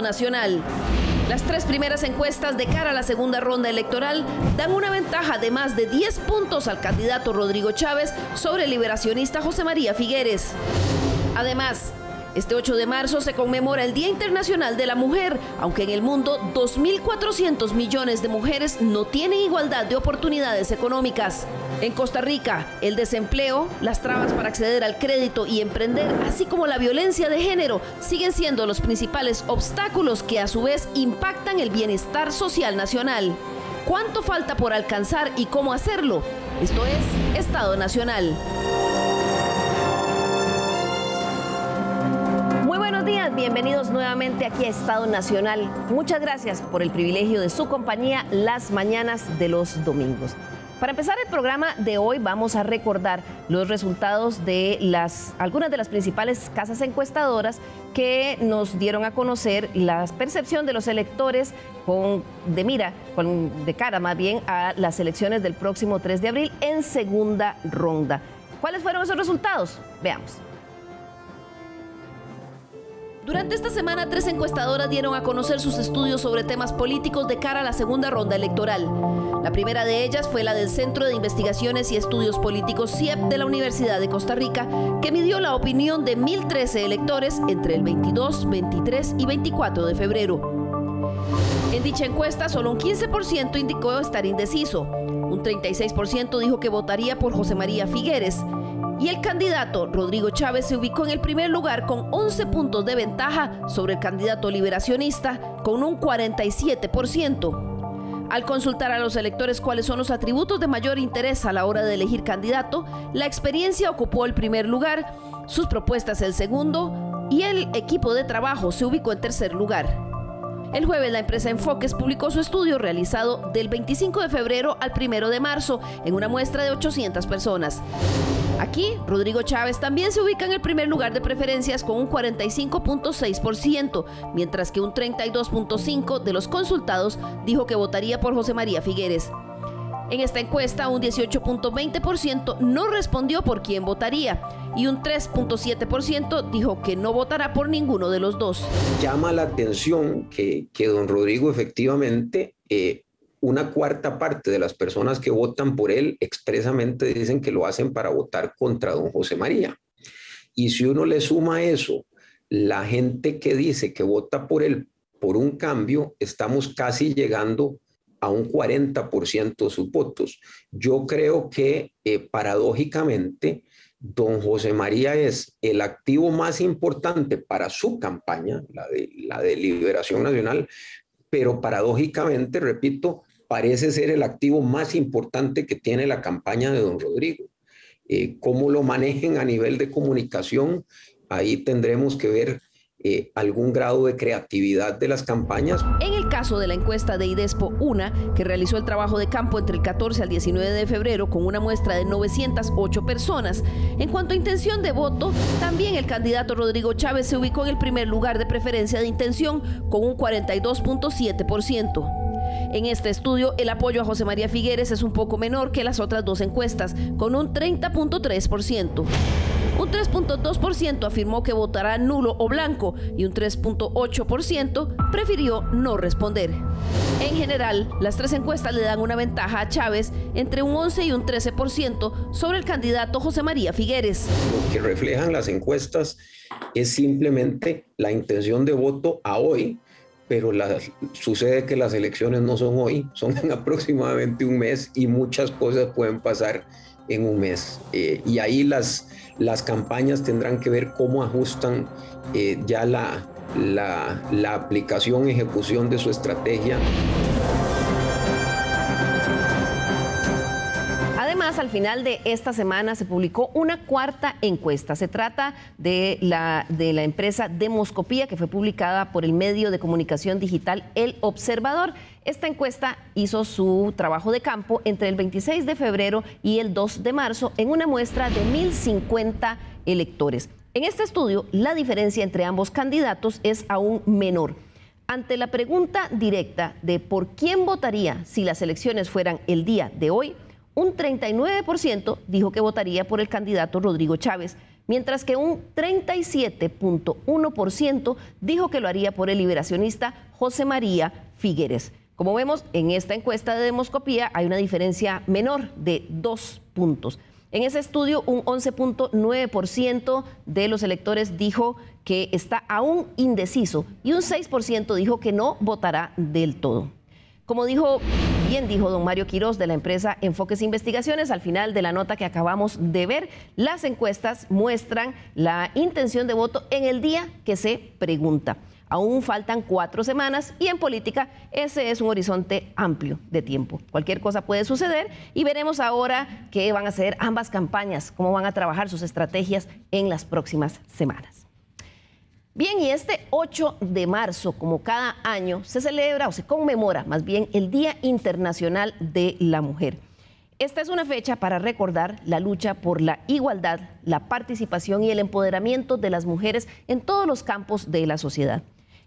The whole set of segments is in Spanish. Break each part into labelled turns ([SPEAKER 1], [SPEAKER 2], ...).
[SPEAKER 1] nacional. Las tres primeras encuestas de cara a la segunda ronda electoral dan una ventaja de más de 10 puntos al candidato Rodrigo Chávez sobre el liberacionista José María Figueres. Además, este 8 de marzo se conmemora el Día Internacional de la Mujer, aunque en el mundo 2.400 millones de mujeres no tienen igualdad de oportunidades económicas. En Costa Rica, el desempleo, las trabas para acceder al crédito y emprender, así como la violencia de género, siguen siendo los principales obstáculos que a su vez impactan el bienestar social nacional. ¿Cuánto falta por alcanzar y cómo hacerlo? Esto es Estado Nacional. Bienvenidos nuevamente aquí a Estado Nacional. Muchas gracias por el privilegio de su compañía las mañanas de los domingos. Para empezar el programa de hoy vamos a recordar los resultados de algunas de las principales casas encuestadoras que nos dieron a conocer la percepción de los electores de cara más bien a las elecciones del próximo 3 de abril en segunda ronda. ¿Cuáles fueron esos resultados? Veamos. Durante esta semana, tres encuestadoras dieron a conocer sus estudios sobre temas políticos de cara a la segunda ronda electoral. La primera de ellas fue la del Centro de Investigaciones y Estudios Políticos CIEP de la Universidad de Costa Rica, que midió la opinión de 1.013 electores entre el 22, 23 y 24 de febrero. En dicha encuesta, solo un 15% indicó estar indeciso, un 36% dijo que votaría por José María Figueres, y el candidato Rodrigo Chávez se ubicó en el primer lugar con 11 puntos de ventaja sobre el candidato liberacionista con un 47%. Al consultar a los electores cuáles son los atributos de mayor interés a la hora de elegir candidato, la experiencia ocupó el primer lugar, sus propuestas el segundo y el equipo de trabajo se ubicó en tercer lugar. El jueves, la empresa Enfoques publicó su estudio realizado del 25 de febrero al 1 de marzo en una muestra de 800 personas. Aquí, Rodrigo Chávez también se ubica en el primer lugar de preferencias con un 45.6%, mientras que un 32.5% de los consultados dijo que votaría por José María Figueres. En esta encuesta, un 18.20% no respondió por quién votaría y un 3.7% dijo que no votará por ninguno de los dos.
[SPEAKER 2] Llama la atención que don Rodrigo efectivamente, una cuarta parte de las personas que votan por él expresamente dicen que lo hacen para votar contra don José María. Y si uno le suma a eso, la gente que dice que vota por él por un cambio, estamos casi llegando a un 40% de sus votos. Yo creo que paradójicamente don José María es el activo más importante para su campaña, la de Liberación Nacional, pero paradójicamente, repito, parece ser el activo más importante que tiene la campaña de don Rodrigo. Cómo lo manejen a nivel de comunicación, ahí tendremos que ver algún grado de creatividad de las campañas.
[SPEAKER 1] En el caso de la encuesta de IDESPO UNA, que realizó el trabajo de campo entre el 14 al 19 de febrero con una muestra de 908 personas, en cuanto a intención de voto, también el candidato Rodrigo Chávez se ubicó en el primer lugar de preferencia de intención con un 42.7%. En este estudio, el apoyo a José María Figueres es un poco menor que las otras dos encuestas, con un 30.3%. Un 3.2% afirmó que votará nulo o blanco y un 3.8% prefirió no responder. En general, las tres encuestas le dan una ventaja a Chávez entre un 11 y un 13% sobre el candidato José María Figueres.
[SPEAKER 2] Lo que reflejan las encuestas es simplemente la intención de voto a hoy, pero sucede que las elecciones no son hoy, son en aproximadamente un mes y muchas cosas pueden pasar en un mes. Y ahí las campañas tendrán que ver cómo ajustan ya la aplicación, ejecución de su estrategia.
[SPEAKER 1] Además, al final de esta semana se publicó una cuarta encuesta. Se trata de la empresa Demoscopía, que fue publicada por el medio de comunicación digital El Observador. Esta encuesta hizo su trabajo de campo entre el 26 de febrero y el 2 de marzo en una muestra de 1.050 electores. En este estudio, la diferencia entre ambos candidatos es aún menor. Ante la pregunta directa de por quién votaría si las elecciones fueran el día de hoy, un 39% dijo que votaría por el candidato Rodrigo Chávez, mientras que un 37.1% dijo que lo haría por el liberacionista José María Figueres. Como vemos, en esta encuesta de Demoscopía hay una diferencia menor de 2 puntos. En ese estudio, un 11.9% de los electores dijo que está aún indeciso y un 6% dijo que no votará del todo. Como bien dijo don Mario Quiroz de la empresa Enfoques Investigaciones, al final de la nota que acabamos de ver, las encuestas muestran la intención de voto en el día que se pregunta. Aún faltan 4 semanas y en política ese es un horizonte amplio de tiempo. Cualquier cosa puede suceder y veremos ahora qué van a hacer ambas campañas, cómo van a trabajar sus estrategias en las próximas semanas. Bien, y este 8 de marzo, como cada año, se celebra o se conmemora más bien el Día Internacional de la Mujer. Esta es una fecha para recordar la lucha por la igualdad, la participación y el empoderamiento de las mujeres en todos los campos de la sociedad.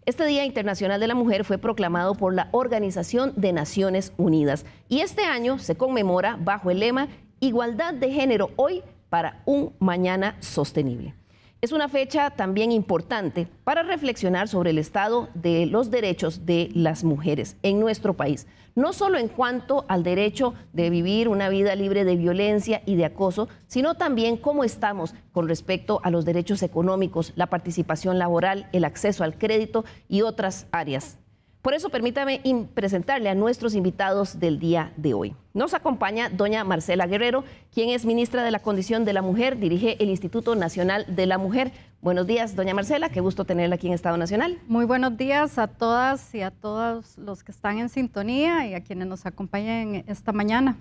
[SPEAKER 1] Este Día Internacional de la Mujer fue proclamado por la Organización de Naciones Unidas y este año se conmemora bajo el lema Igualdad de Género hoy para un mañana sostenible. Es una fecha también importante para reflexionar sobre el estado de los derechos de las mujeres en nuestro país, no solo en cuanto al derecho de vivir una vida libre de violencia y de acoso, sino también cómo estamos con respecto a los derechos económicos, la participación laboral, el acceso al crédito y otras áreas. Por eso permítame presentarle a nuestros invitados del día de hoy. Nos acompaña doña Marcela Guerrero, quien es ministra de la Condición de la Mujer, dirige el Instituto Nacional de la Mujer. Buenos días, doña Marcela, qué gusto tenerla aquí en Estado Nacional.
[SPEAKER 3] Muy buenos días a todas y a todos los que están en sintonía y a quienes nos acompañan esta mañana.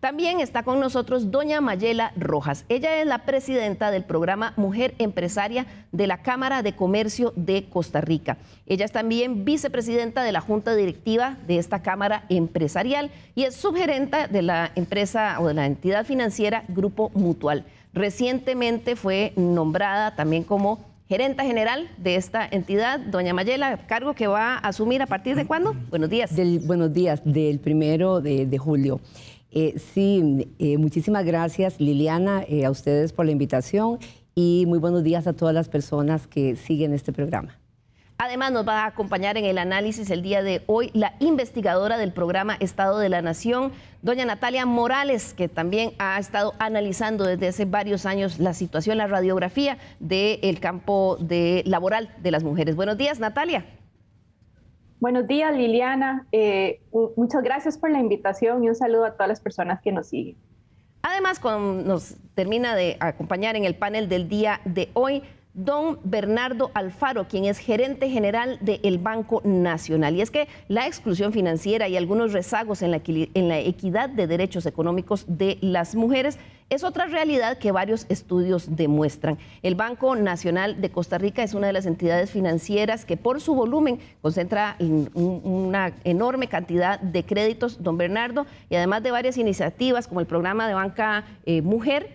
[SPEAKER 1] También está con nosotros doña Mayela Rojas. Ella es la presidenta del programa Mujer Empresaria de la Cámara de Comercio de Costa Rica. Ella es también vicepresidenta de la Junta Directiva de esta Cámara Empresarial y es subgerenta de la empresa o de la entidad financiera Grupo Mutual. Recientemente fue nombrada también como gerenta general de esta entidad. Doña Mayela, cargo que va a asumir a partir de ¿cuándo? Buenos días.
[SPEAKER 4] Buenos días, del 1 de julio. Muchísimas gracias, Liliana, a ustedes por la invitación y muy buenos días a todas las personas que siguen este programa.
[SPEAKER 1] Además, nos va a acompañar en el análisis el día de hoy la investigadora del programa Estado de la Nación, doña Natalia Morales, que también ha estado analizando desde hace varios años la situación, la radiografía del campo laboral de las mujeres. Buenos días, Natalia.
[SPEAKER 5] Buenos días, Liliana. Muchas gracias por la invitación y un saludo a todas las personas que nos siguen.
[SPEAKER 1] Además, nos termina de acompañar en el panel del día de hoy don Bernardo Alfaro, quien es gerente general del Banco Nacional. Y es que la exclusión financiera y algunos rezagos en la equidad de derechos económicos de las mujeres es otra realidad que varios estudios demuestran. El Banco Nacional de Costa Rica es una de las entidades financieras que por su volumen concentra una enorme cantidad de créditos, don Bernardo, y además de varias iniciativas como el programa de banca mujer,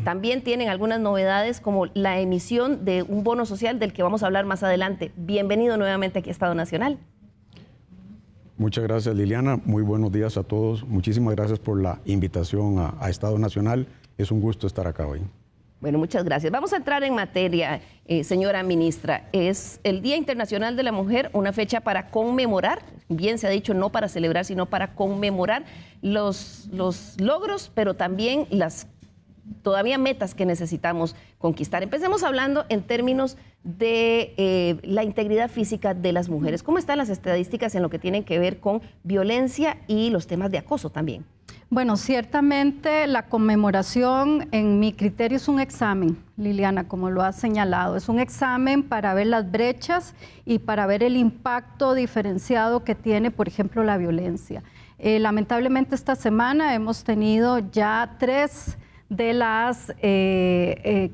[SPEAKER 1] también tienen algunas novedades como la emisión de un bono social del que vamos a hablar más adelante. Bienvenido nuevamente aquí a Estado Nacional.
[SPEAKER 6] Muchas gracias, Liliana. Muy buenos días a todos. Muchísimas gracias por la invitación a Estado Nacional. Es un gusto estar acá hoy.
[SPEAKER 1] Bueno, muchas gracias. Vamos a entrar en materia, señora ministra. Es el Día Internacional de la Mujer, una fecha para conmemorar, bien se ha dicho, no para celebrar, sino para conmemorar los logros, pero también las todavía metas que necesitamos conquistar. Empecemos hablando en términos de la integridad física de las mujeres. ¿Cómo están las estadísticas en lo que tienen que ver con violencia y los temas de acoso también?
[SPEAKER 3] Bueno, ciertamente la conmemoración, en mi criterio, es un examen, Liliana, como lo has señalado. Es un examen para ver las brechas y para ver el impacto diferenciado que tiene, por ejemplo, la violencia. Lamentablemente esta semana hemos tenido ya 3 de los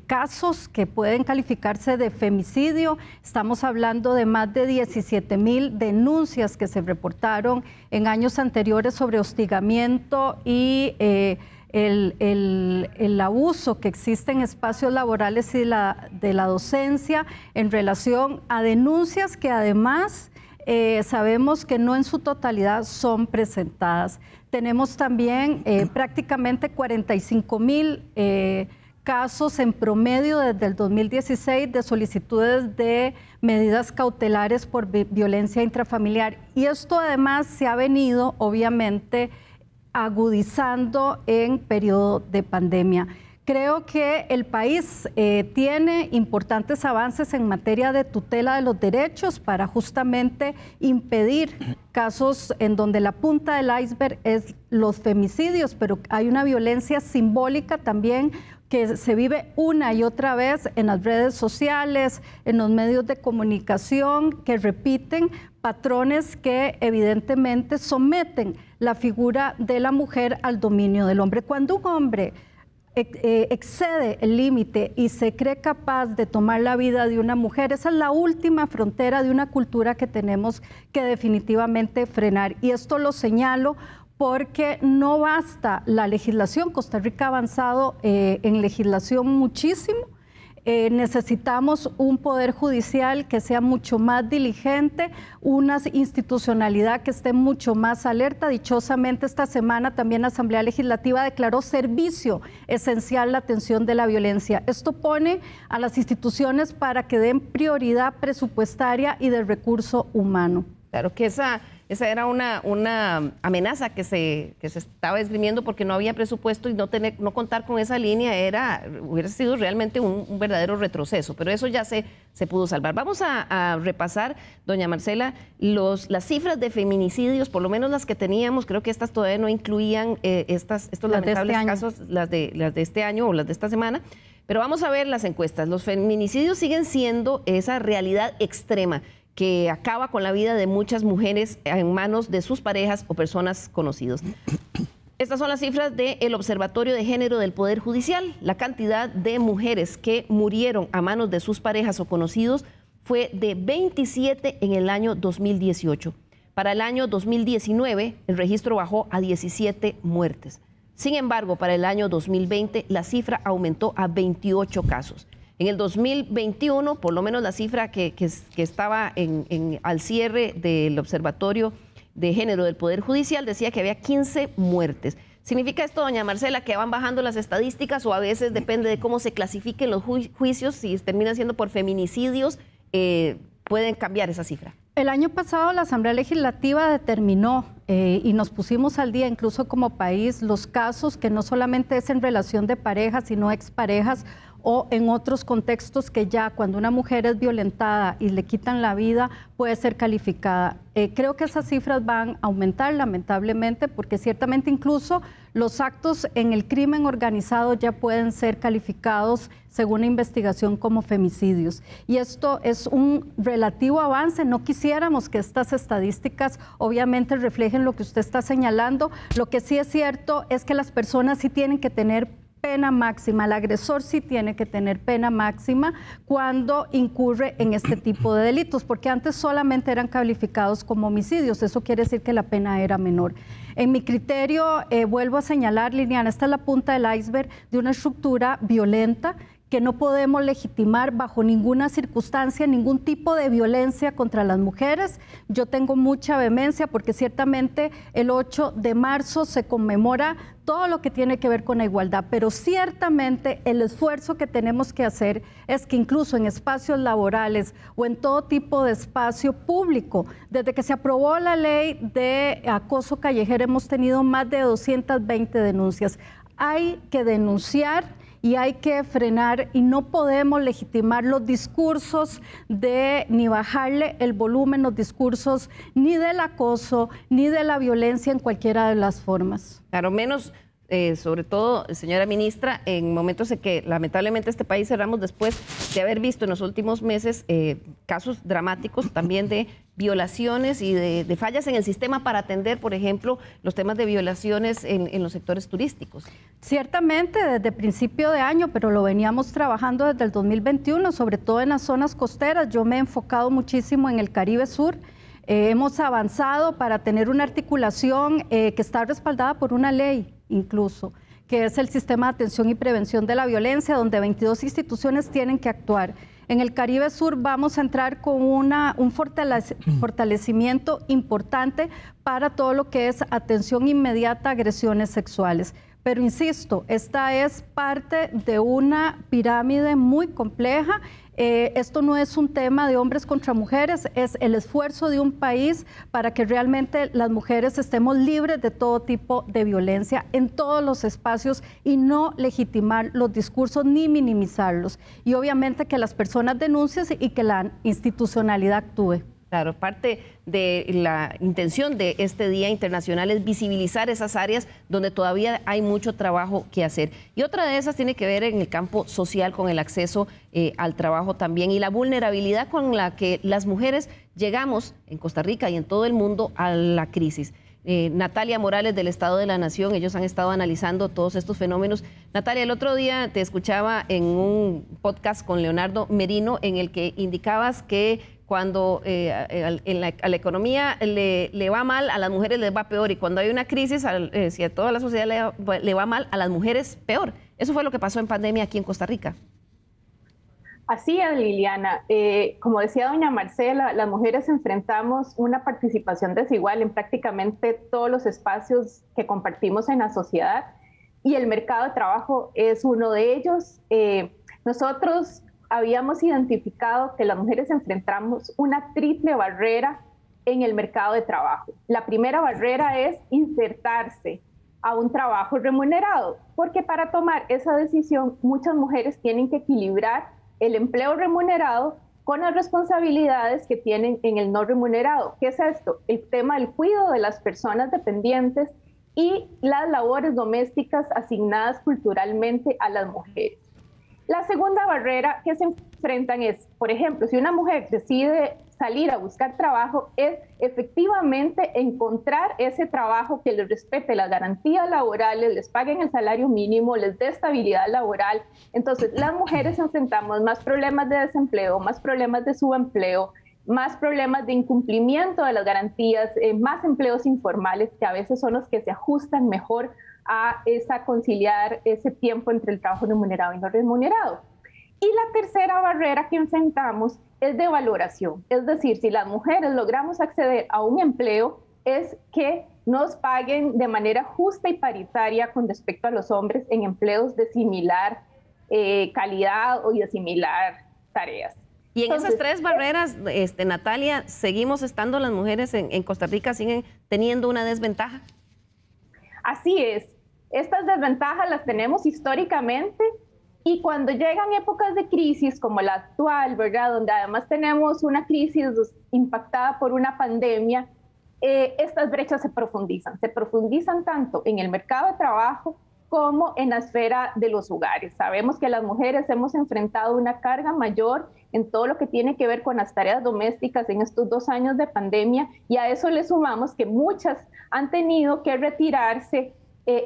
[SPEAKER 3] casos que pueden calificarse de femicidio. Estamos hablando de más de 17,000 denuncias que se reportaron en años anteriores sobre hostigamiento y el abuso que existe en espacios laborales y de la docencia en relación a denuncias que además sabemos que no en su totalidad son presentadas. Tenemos también prácticamente 45,000 casos en promedio desde el 2016 de solicitudes de medidas cautelares por violencia intrafamiliar. Y esto además se ha venido, obviamente, agudizando en periodo de pandemia. Creo que el país tiene importantes avances en materia de tutela de los derechos para justamente impedir casos en donde la punta del iceberg es los femicidios, pero hay una violencia simbólica también que se vive una y otra vez en las redes sociales, en los medios de comunicación, que repiten patrones que evidentemente someten la figura de la mujer al dominio del hombre. Cuando un hombre excede el límite y se cree capaz de tomar la vida de una mujer, esa es la última frontera de una cultura que tenemos que definitivamente frenar. Y esto lo señalo porque no basta la legislación. Costa Rica ha avanzado en legislación muchísimo. Necesitamos un poder judicial que sea mucho más diligente, una institucionalidad que esté mucho más alerta. Dichosamente, esta semana también la Asamblea Legislativa declaró servicio esencial la atención de la violencia. Esto pone a las instituciones para que den prioridad presupuestaria y de recurso humano.
[SPEAKER 1] Claro que esa era una amenaza que se estaba esgrimiendo porque no había presupuesto, y no contar con esa línea hubiera sido realmente un verdadero retroceso, pero eso ya se pudo salvar. Vamos a repasar, doña Marcela, las cifras de feminicidios, por lo menos las que teníamos. Creo que estas todavía no incluían estos lamentables casos, las de este año o las de esta semana. Pero vamos a ver las encuestas. Los feminicidios siguen siendo esa realidad extrema que acaba con la vida de muchas mujeres en manos de sus parejas o personas conocidas. Estas son las cifras del Observatorio de Género del Poder Judicial. La cantidad de mujeres que murieron a manos de sus parejas o conocidos fue de 27 en el año 2018. Para el año 2019, el registro bajó a 17 muertes. Sin embargo, para el año 2020, la cifra aumentó a 28 casos. En el 2021, por lo menos la cifra que estaba al cierre del Observatorio de Género del Poder Judicial decía que había 15 muertes. ¿Significa esto, doña Marcela, que van bajando las estadísticas, o a veces depende de cómo se clasifiquen los juicios, si terminan siendo por feminicidios, pueden cambiar esa cifra?
[SPEAKER 3] El año pasado la Asamblea Legislativa determinó y nos pusimos al día, incluso como país, los casos que no solamente es en relación de parejas, sino exparejas, o en otros contextos que ya cuando una mujer es violentada y le quitan la vida puede ser calificada. Creo que esas cifras van a aumentar lamentablemente, porque ciertamente incluso los actos en el crimen organizado ya pueden ser calificados según la investigación como femicidios. Y esto es un relativo avance. No quisiéramos que estas estadísticas obviamente reflejen lo que usted está señalando. Lo que sí es cierto es que las personas sí tienen que tener pena máxima, el agresor sí tiene que tener pena máxima cuando incurre en este tipo de delitos, porque antes solamente eran calificados como homicidios. Eso quiere decir que la pena era menor. En mi criterio, vuelvo a señalar, Liliana, esta es la punta del iceberg de una estructura violenta que no podemos legitimar bajo ninguna circunstancia, ningún tipo de violencia contra las mujeres. Yo tengo mucha vehemencia porque ciertamente el 8 de marzo se conmemora todo lo que tiene que ver con la igualdad, pero ciertamente el esfuerzo que tenemos que hacer es que incluso en espacios laborales o en todo tipo de espacio público, desde que se aprobó la ley de acoso callejero, hemos tenido más de 220 denuncias. Hay que denunciar y hay que frenar, y no podemos legitimar los discursos ni bajarle el volumen, los discursos ni del acoso ni de la violencia en cualquiera de las formas.
[SPEAKER 1] Claro, menos, sobre todo, señora ministra, en momentos en que lamentablemente este país cerramos después de haber visto en los últimos meses casos dramáticos también de violaciones y de fallas en el sistema para atender, por ejemplo, los temas de violaciones en los sectores turísticos.
[SPEAKER 3] Ciertamente desde principio de año, pero lo veníamos trabajando desde el 2021, sobre todo en las zonas costeras. Yo me he enfocado muchísimo en el Caribe Sur. Hemos avanzado para tener una articulación que está respaldada por una ley incluso, que es el Sistema de Atención y Prevención de la Violencia, donde 22 instituciones tienen que actuar. En el Caribe Sur vamos a entrar con un fortalecimiento importante para todo lo que es atención inmediata a agresiones sexuales. Pero insisto, esta es parte de una pirámide muy compleja. Esto no es un tema de hombres contra mujeres, es el esfuerzo de un país para que realmente las mujeres estemos libres de todo tipo de violencia en todos los espacios y no legitimar los discursos ni minimizarlos. Y obviamente que las personas denuncien y que la institucionalidad actúe.
[SPEAKER 1] Claro, parte de la intención de este Día Internacional es visibilizar esas áreas donde todavía hay mucho trabajo que hacer. Y otra de esas tiene que ver en el campo social, con el acceso al trabajo también y la vulnerabilidad con la que las mujeres llegamos en Costa Rica y en todo el mundo a la crisis. Natalia Morales del Estado de la Nación, ellos han estado analizando todos estos fenómenos. Natalia, el otro día te escuchaba en un podcast con Leonardo Merino en el que indicabas que cuando a la economía le va mal, a las mujeres les va peor, y cuando hay una crisis, si a toda la sociedad le va mal, a las mujeres peor. Eso fue lo que pasó en pandemia aquí en Costa Rica.
[SPEAKER 5] Así es, Liliana. Como decía doña Marcela, las mujeres enfrentamos una participación desigual en prácticamente todos los espacios que compartimos en la sociedad, y el mercado de trabajo es uno de ellos. Nosotros habíamos identificado que las mujeres enfrentamos una triple barrera en el mercado de trabajo. La primera barrera es insertarse a un trabajo remunerado, porque para tomar esa decisión muchas mujeres tienen que equilibrar el empleo remunerado con las responsabilidades que tienen en el no remunerado. ¿Qué es esto? El tema del cuidado de las personas dependientes y las labores domésticas asignadas culturalmente a las mujeres. La segunda barrera que se enfrentan es, por ejemplo, si una mujer decide salir a buscar trabajo, es efectivamente encontrar ese trabajo que les respete las garantías laborales, les paguen el salario mínimo, les dé estabilidad laboral. Entonces, las mujeres enfrentamos más problemas de desempleo, más problemas de subempleo, más problemas de incumplimiento de las garantías, más empleos informales, que a veces son los que se ajustan mejor a conciliar ese tiempo entre el trabajo remunerado y no remunerado. Y la tercera barrera que enfrentamos es de valoración. Es decir, si las mujeres logramos acceder a un empleo, es que nos paguen de manera justa y paritaria con respecto a los hombres en empleos de similar calidad o de similar tareas.
[SPEAKER 1] Y en esas tres barreras, Natalia, ¿seguimos estando las mujeres en Costa Rica, siguen teniendo una desventaja?
[SPEAKER 5] Así es. Estas desventajas las tenemos históricamente, y cuando llegan épocas de crisis como la actual, ¿verdad?, donde además tenemos una crisis impactada por una pandemia, estas brechas se profundizan tanto en el mercado de trabajo como en la esfera de los hogares. Sabemos que las mujeres hemos enfrentado una carga mayor en todo lo que tiene que ver con las tareas domésticas en estos 2 años de pandemia, y a eso le sumamos que muchas han tenido que retirarse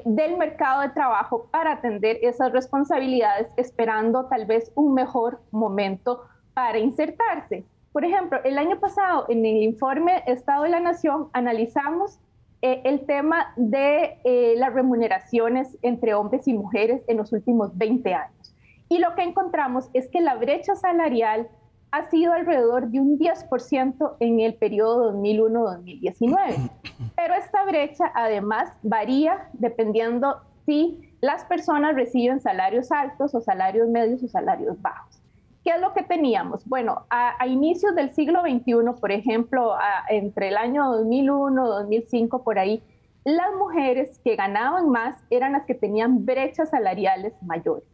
[SPEAKER 5] del mercado de trabajo para atender esas responsabilidades, esperando tal vez un mejor momento para insertarse. Por ejemplo, el año pasado en el informe Estado de la Nación analizamos el tema de las remuneraciones entre hombres y mujeres en los últimos 20 años. Y lo que encontramos es que la brecha salarial ha sido alrededor de un 10% en el periodo 2001-2019. Pero esta brecha además varía dependiendo si las personas reciben salarios altos o salarios medios o salarios bajos. ¿Qué es lo que teníamos? Bueno, a inicios del siglo XXI, por ejemplo, entre el año 2001, 2005, por ahí, las mujeres que ganaban más eran las que tenían brechas salariales mayores.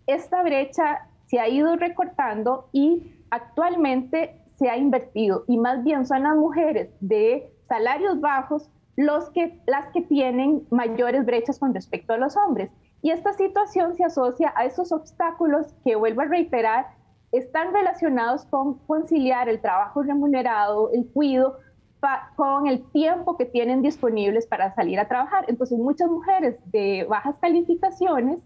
[SPEAKER 5] Esta brecha se ha ido recortando y actualmente se ha invertido, y más bien son las mujeres de salarios bajos las que tienen mayores brechas con respecto a los hombres. Y esta situación se asocia a esos obstáculos que, vuelvo a reiterar, están relacionados con conciliar el trabajo remunerado, el cuidado, con el tiempo que tienen disponibles para salir a trabajar. Entonces, muchas mujeres de bajas calificaciones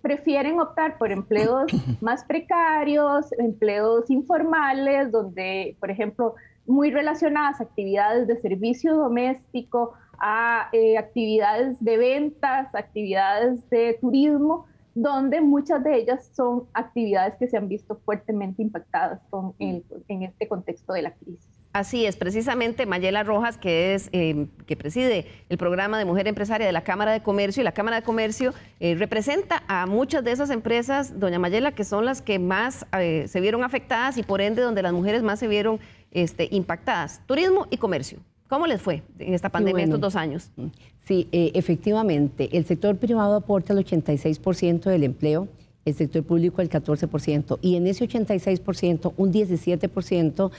[SPEAKER 5] prefieren optar por empleos más precarios, empleos informales, donde, por ejemplo, muy relacionadas a actividades de servicio doméstico, a actividades de ventas, actividades de turismo, donde muchas de ellas son actividades que se han visto fuertemente impactadas en este contexto de la crisis.
[SPEAKER 1] Así es, precisamente Mayela Rojas, que preside el programa de Mujer Empresaria de la Cámara de Comercio, y la Cámara de Comercio representa a muchas de esas empresas, doña Mayela, que son las que más se vieron afectadas y por ende donde las mujeres más se vieron impactadas. Turismo y comercio. ¿Cómo les fue en esta pandemia estos 2 años?
[SPEAKER 4] Sí, efectivamente, el sector privado aporta el 86% del empleo, el sector público el 14%, y en ese 86%, un 17%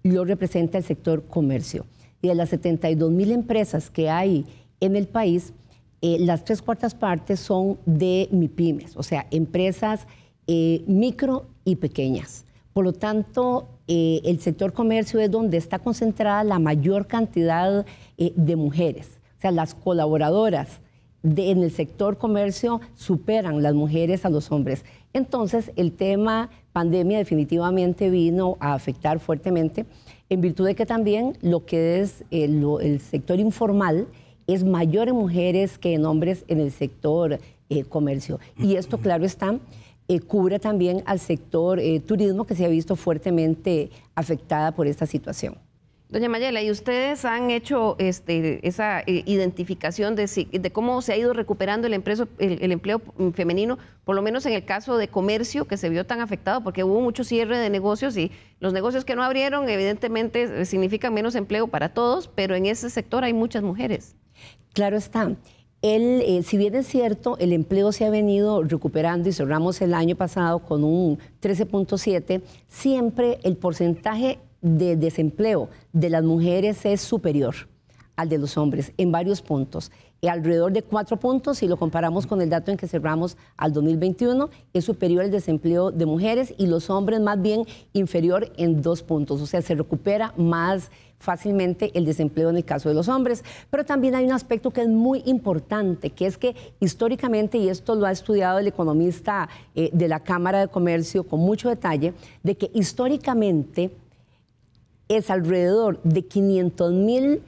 [SPEAKER 4] lo representa el sector comercio. Y de las 72,000 empresas que hay en el país, las 3/4 partes son de MIPYMES, o sea, empresas micro y pequeñas. Por lo tanto, el sector comercio es donde está concentrada la mayor cantidad de mujeres. O sea, las colaboradoras en el sector comercio superan las mujeres a los hombres. Entonces, el tema pandemia definitivamente vino a afectar fuertemente, en virtud de que también lo que es el sector informal es mayor en mujeres que en hombres en el sector comercio. Y esto, claro está, cubre también al sector turismo, que se ha visto fuertemente afectada por esta situación.
[SPEAKER 1] Doña Mayela, ¿y ustedes han hecho esa identificación de cómo se ha ido recuperando el empleo femenino, por lo menos en el caso de comercio, que se vio tan afectado porque hubo mucho cierre de negocios y los negocios que no abrieron evidentemente significan menos empleo para todos, pero en ese sector hay muchas mujeres?
[SPEAKER 4] Claro está. Si bien es cierto, el empleo se ha venido recuperando y cerramos el año pasado con un 13.7, siempre el porcentaje de desempleo de las mujeres es superior al de los hombres en varios puntos. Alrededor de 4 puntos, si lo comparamos con el dato en que cerramos al 2021, es superior el desempleo de mujeres y los hombres más bien inferior en 2 puntos. O sea, se recupera más fácilmente el desempleo en el caso de los hombres. Pero también hay un aspecto que es muy importante, que es que históricamente, y esto lo ha estudiado el economista de la Cámara de Comercio con mucho detalle, de que históricamente es alrededor de 500,000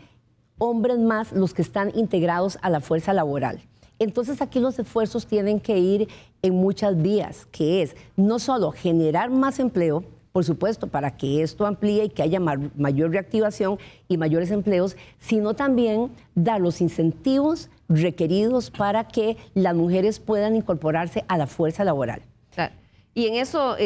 [SPEAKER 4] hombres más los que están integrados a la fuerza laboral. Entonces aquí los esfuerzos tienen que ir en muchas vías, que es no solo generar más empleo, por supuesto, para que esto amplíe y que haya mayor reactivación y mayores empleos, sino también dar los incentivos requeridos para que las mujeres puedan incorporarse a la fuerza laboral.
[SPEAKER 1] Claro. Y en eso,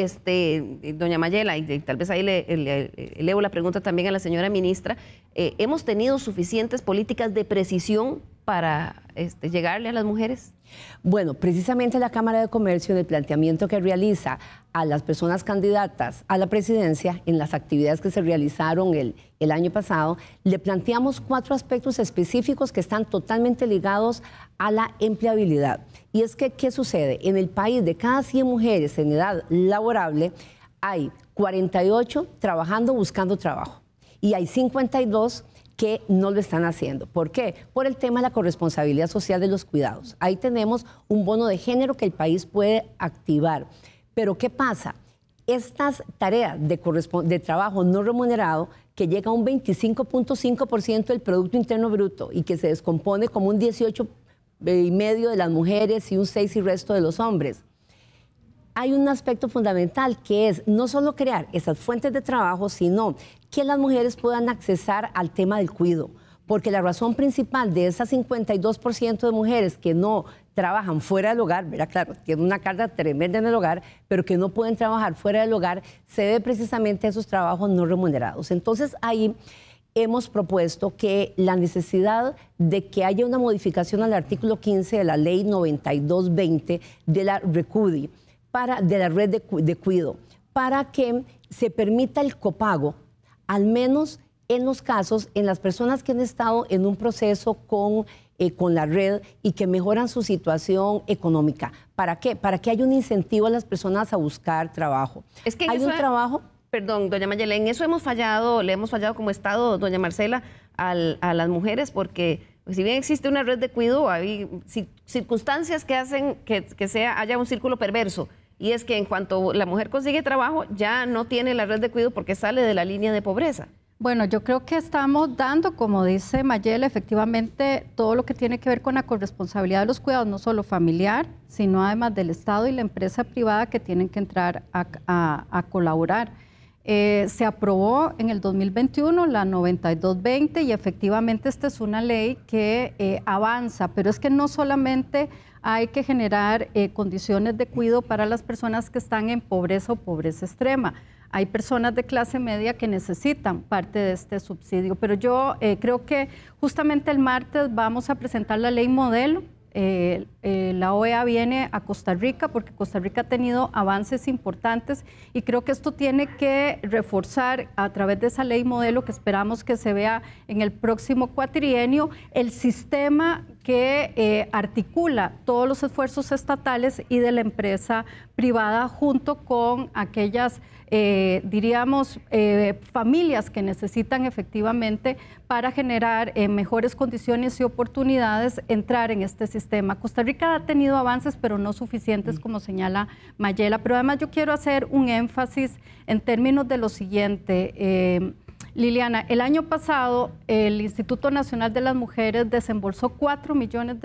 [SPEAKER 1] doña Mayela, y tal vez ahí le elevo la pregunta también a la señora ministra, ¿hemos tenido suficientes políticas de precisión para llegarle a las mujeres?
[SPEAKER 4] Bueno, precisamente la Cámara de Comercio, en el planteamiento que realiza a las personas candidatas a la presidencia, en las actividades que se realizaron el año pasado, le planteamos 4 aspectos específicos que están totalmente ligados a la empleabilidad. Y es que, ¿qué sucede? En el país, de cada 100 mujeres en edad laborable, hay 48 trabajando, buscando trabajo. Y hay 52 que no lo están haciendo. ¿Por qué? Por el tema de la corresponsabilidad social de los cuidados. Ahí tenemos un bono de género que el país puede activar. Pero ¿qué pasa? Estas tareas de trabajo no remunerado, que llega a un 25.5% del Producto Interno Bruto y que se descompone como un 18,5% de las mujeres y un 6% y resto de los hombres. Hay un aspecto fundamental que es no solo crear esas fuentes de trabajo, sino que las mujeres puedan accesar al tema del cuidado. Porque la razón principal de esas 52% de mujeres que no trabajan fuera del hogar, ¿verdad? Claro, tienen una carga tremenda en el hogar, pero que no pueden trabajar fuera del hogar, se debe precisamente a esos trabajos no remunerados. Entonces ahí hemos propuesto que la necesidad de que haya una modificación al artículo 15 de la ley 9220 de la RECUDI, de la red de cuidado, para que se permita el copago, al menos en los casos, en las personas que han estado en un proceso con la red y que mejoran su situación económica. ¿Para qué? Para que haya un incentivo a las personas a buscar trabajo.
[SPEAKER 1] Es que
[SPEAKER 4] hay un trabajo...
[SPEAKER 1] Perdón, doña Mayela, en eso hemos fallado, le hemos fallado como Estado, doña Marcela, a las mujeres, porque si bien existe una red de cuidado, hay circunstancias que hacen que haya un círculo perverso. Y es que en cuanto la mujer consigue trabajo, ya no tiene la red de cuidado porque sale de la línea de pobreza.
[SPEAKER 3] Bueno, yo creo que estamos dando, como dice Mayela, efectivamente todo lo que tiene que ver con la corresponsabilidad de los cuidados, no solo familiar, sino además del Estado y la empresa privada que tienen que entrar a colaborar. Se aprobó en el 2021 la 9220 y efectivamente esta es una ley que avanza, pero es que no solamente hay que generar condiciones de cuidado para las personas que están en pobreza o pobreza extrema. Hay personas de clase media que necesitan parte de este subsidio, pero yo creo que justamente el martes vamos a presentar la ley modelo. La OEA viene a Costa Rica porque Costa Rica ha tenido avances importantes y creo que esto tiene que reforzar a través de esa ley modelo que esperamos que se vea en el próximo cuatrienio el sistema que articula todos los esfuerzos estatales y de la empresa privada junto con aquellas diríamos, familias que necesitan efectivamente para generar mejores condiciones y oportunidades entrar en este sistema. Costa Rica ha tenido avances, pero no suficientes, como señala Mayela. Pero además yo quiero hacer un énfasis en términos de lo siguiente. Liliana, el año pasado el Instituto Nacional de las Mujeres desembolsó $4 millones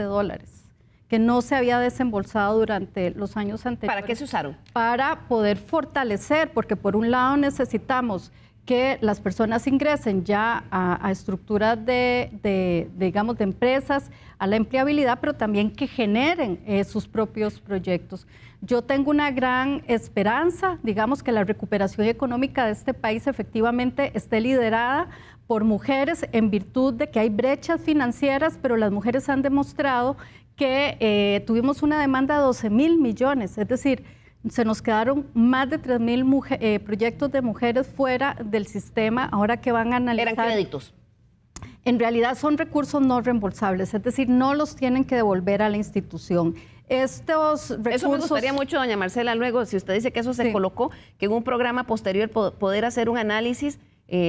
[SPEAKER 3] que no se había desembolsado durante los años anteriores.
[SPEAKER 1] ¿Para qué se usaron?
[SPEAKER 3] Para poder fortalecer, porque por un necesitamos que las personas ingresen ya a estructuras digamos, de empresas, a la empleabilidad, pero también que generen sus propios proyectos. Yo tengo una gran esperanza, digamos, que la recuperación económica de este país efectivamente esté liderada por mujeres en virtud de que hay brechas financieras, pero las mujeres han demostrado que tuvimos una demanda de 12.000 millones, es decir, se nos quedaron más de 3.000 proyectos de mujeres fuera del sistema, ahora que van a analizar.
[SPEAKER 1] ¿Eran créditos?
[SPEAKER 3] En realidad son recursos no reembolsables, es decir, no los tienen que devolver a la institución. Estos recursos...
[SPEAKER 1] Eso me gustaría mucho, doña Marcela, luego, si usted dice que eso se colocó, que en un programa posterior poder hacer un análisis,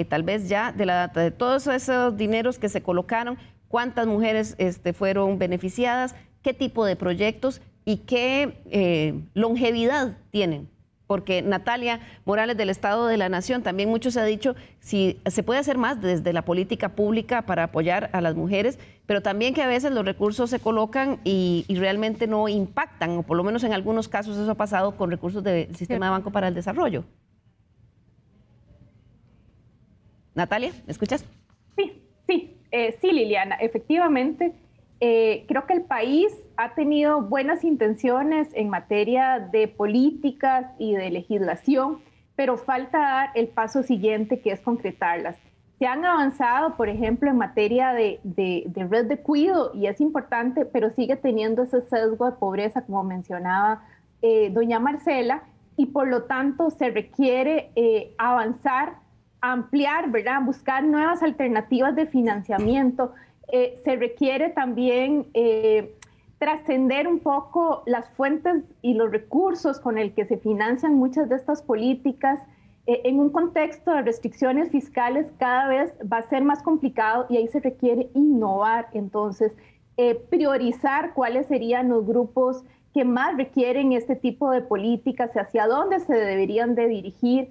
[SPEAKER 1] tal vez ya, de todos esos dineros que se colocaron, cuántas mujeres fueron beneficiadas, qué tipo de proyectos y qué longevidad tienen. Porque Natalia Morales del Estado de la Nación, también mucho se ha dicho si se puede hacer más desde la política pública para apoyar a las mujeres, pero también que a veces los recursos se colocan y realmente no impactan, o por lo menos en algunos casos eso ha pasado con recursos del Sistema de Banco para el Desarrollo. Natalia, ¿me escuchas?
[SPEAKER 5] Sí, Liliana, efectivamente. Creo que el país ha tenido buenas intenciones en materia de políticas y de legislación, pero falta dar el paso siguiente, que es concretarlas. Se han avanzado, por ejemplo, en materia de red de cuidado, y es importante, pero sigue teniendo ese sesgo de pobreza, como mencionaba doña Marcela, y por lo tanto se requiere avanzar, ampliar, ¿verdad? Buscar nuevas alternativas de financiamiento. Se requiere también trascender un poco las fuentes y los recursos con el que se financian muchas de estas políticas. En un contexto de restricciones fiscales cada vez va a ser más complicado y ahí se requiere innovar. Entonces, priorizar cuáles serían los grupos que más requieren este tipo de políticas, hacia dónde se deberían de dirigir,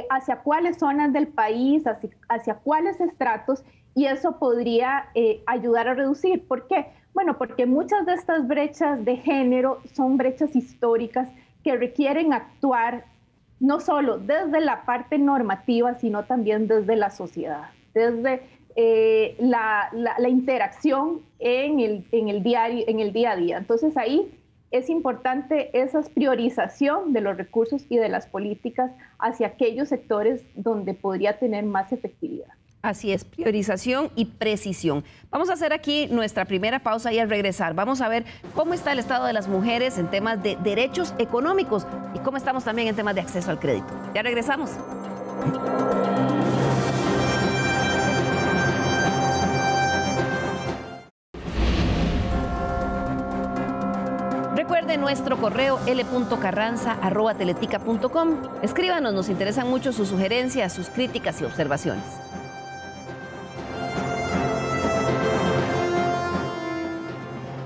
[SPEAKER 5] hacia cuáles zonas del país, hacia cuáles estratos, y eso podría ayudar a reducir. ¿Por qué? Bueno, porque muchas de estas brechas de género son brechas históricas que requieren actuar no solo desde la parte normativa, sino también desde la sociedad, desde la interacción en el día a día. Entonces ahí es importante esa priorización de los recursos y de las políticas hacia aquellos sectores donde podría tener más efectividad.
[SPEAKER 1] Así es, priorización y precisión. Vamos a hacer aquí nuestra primera pausa y al regresar vamos a ver cómo está el estado de las mujeres en temas de derechos económicos y cómo estamos también en temas de acceso al crédito. Ya regresamos. Recuerde nuestro correo l.carranza@teletica.com. Escríbanos, nos interesan mucho sus sugerencias, sus críticas y observaciones.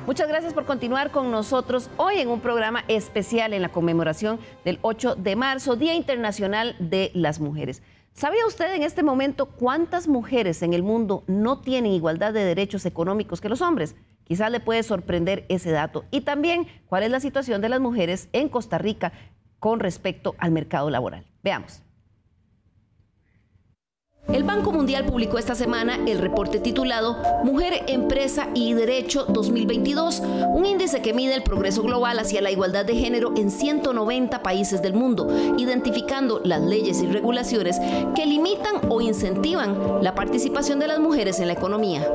[SPEAKER 1] Muchas gracias por continuar con nosotros hoy en un programa especial en la conmemoración del 8 de marzo, Día Internacional de las Mujeres. ¿Sabía usted en este momento cuántas mujeres en el mundo no tienen igualdad de derechos económicos que los hombres? Quizás le puede sorprender ese dato. Y también, ¿cuál es la situación de las mujeres en Costa Rica con respecto al mercado laboral? Veamos. El Banco Mundial publicó esta semana el reporte titulado Mujer, Empresa y Derecho 2022, un índice que mide el progreso global hacia la igualdad de género en 190 países del mundo, identificando las leyes y regulaciones que limitan o incentivan la participación de las mujeres en la economía.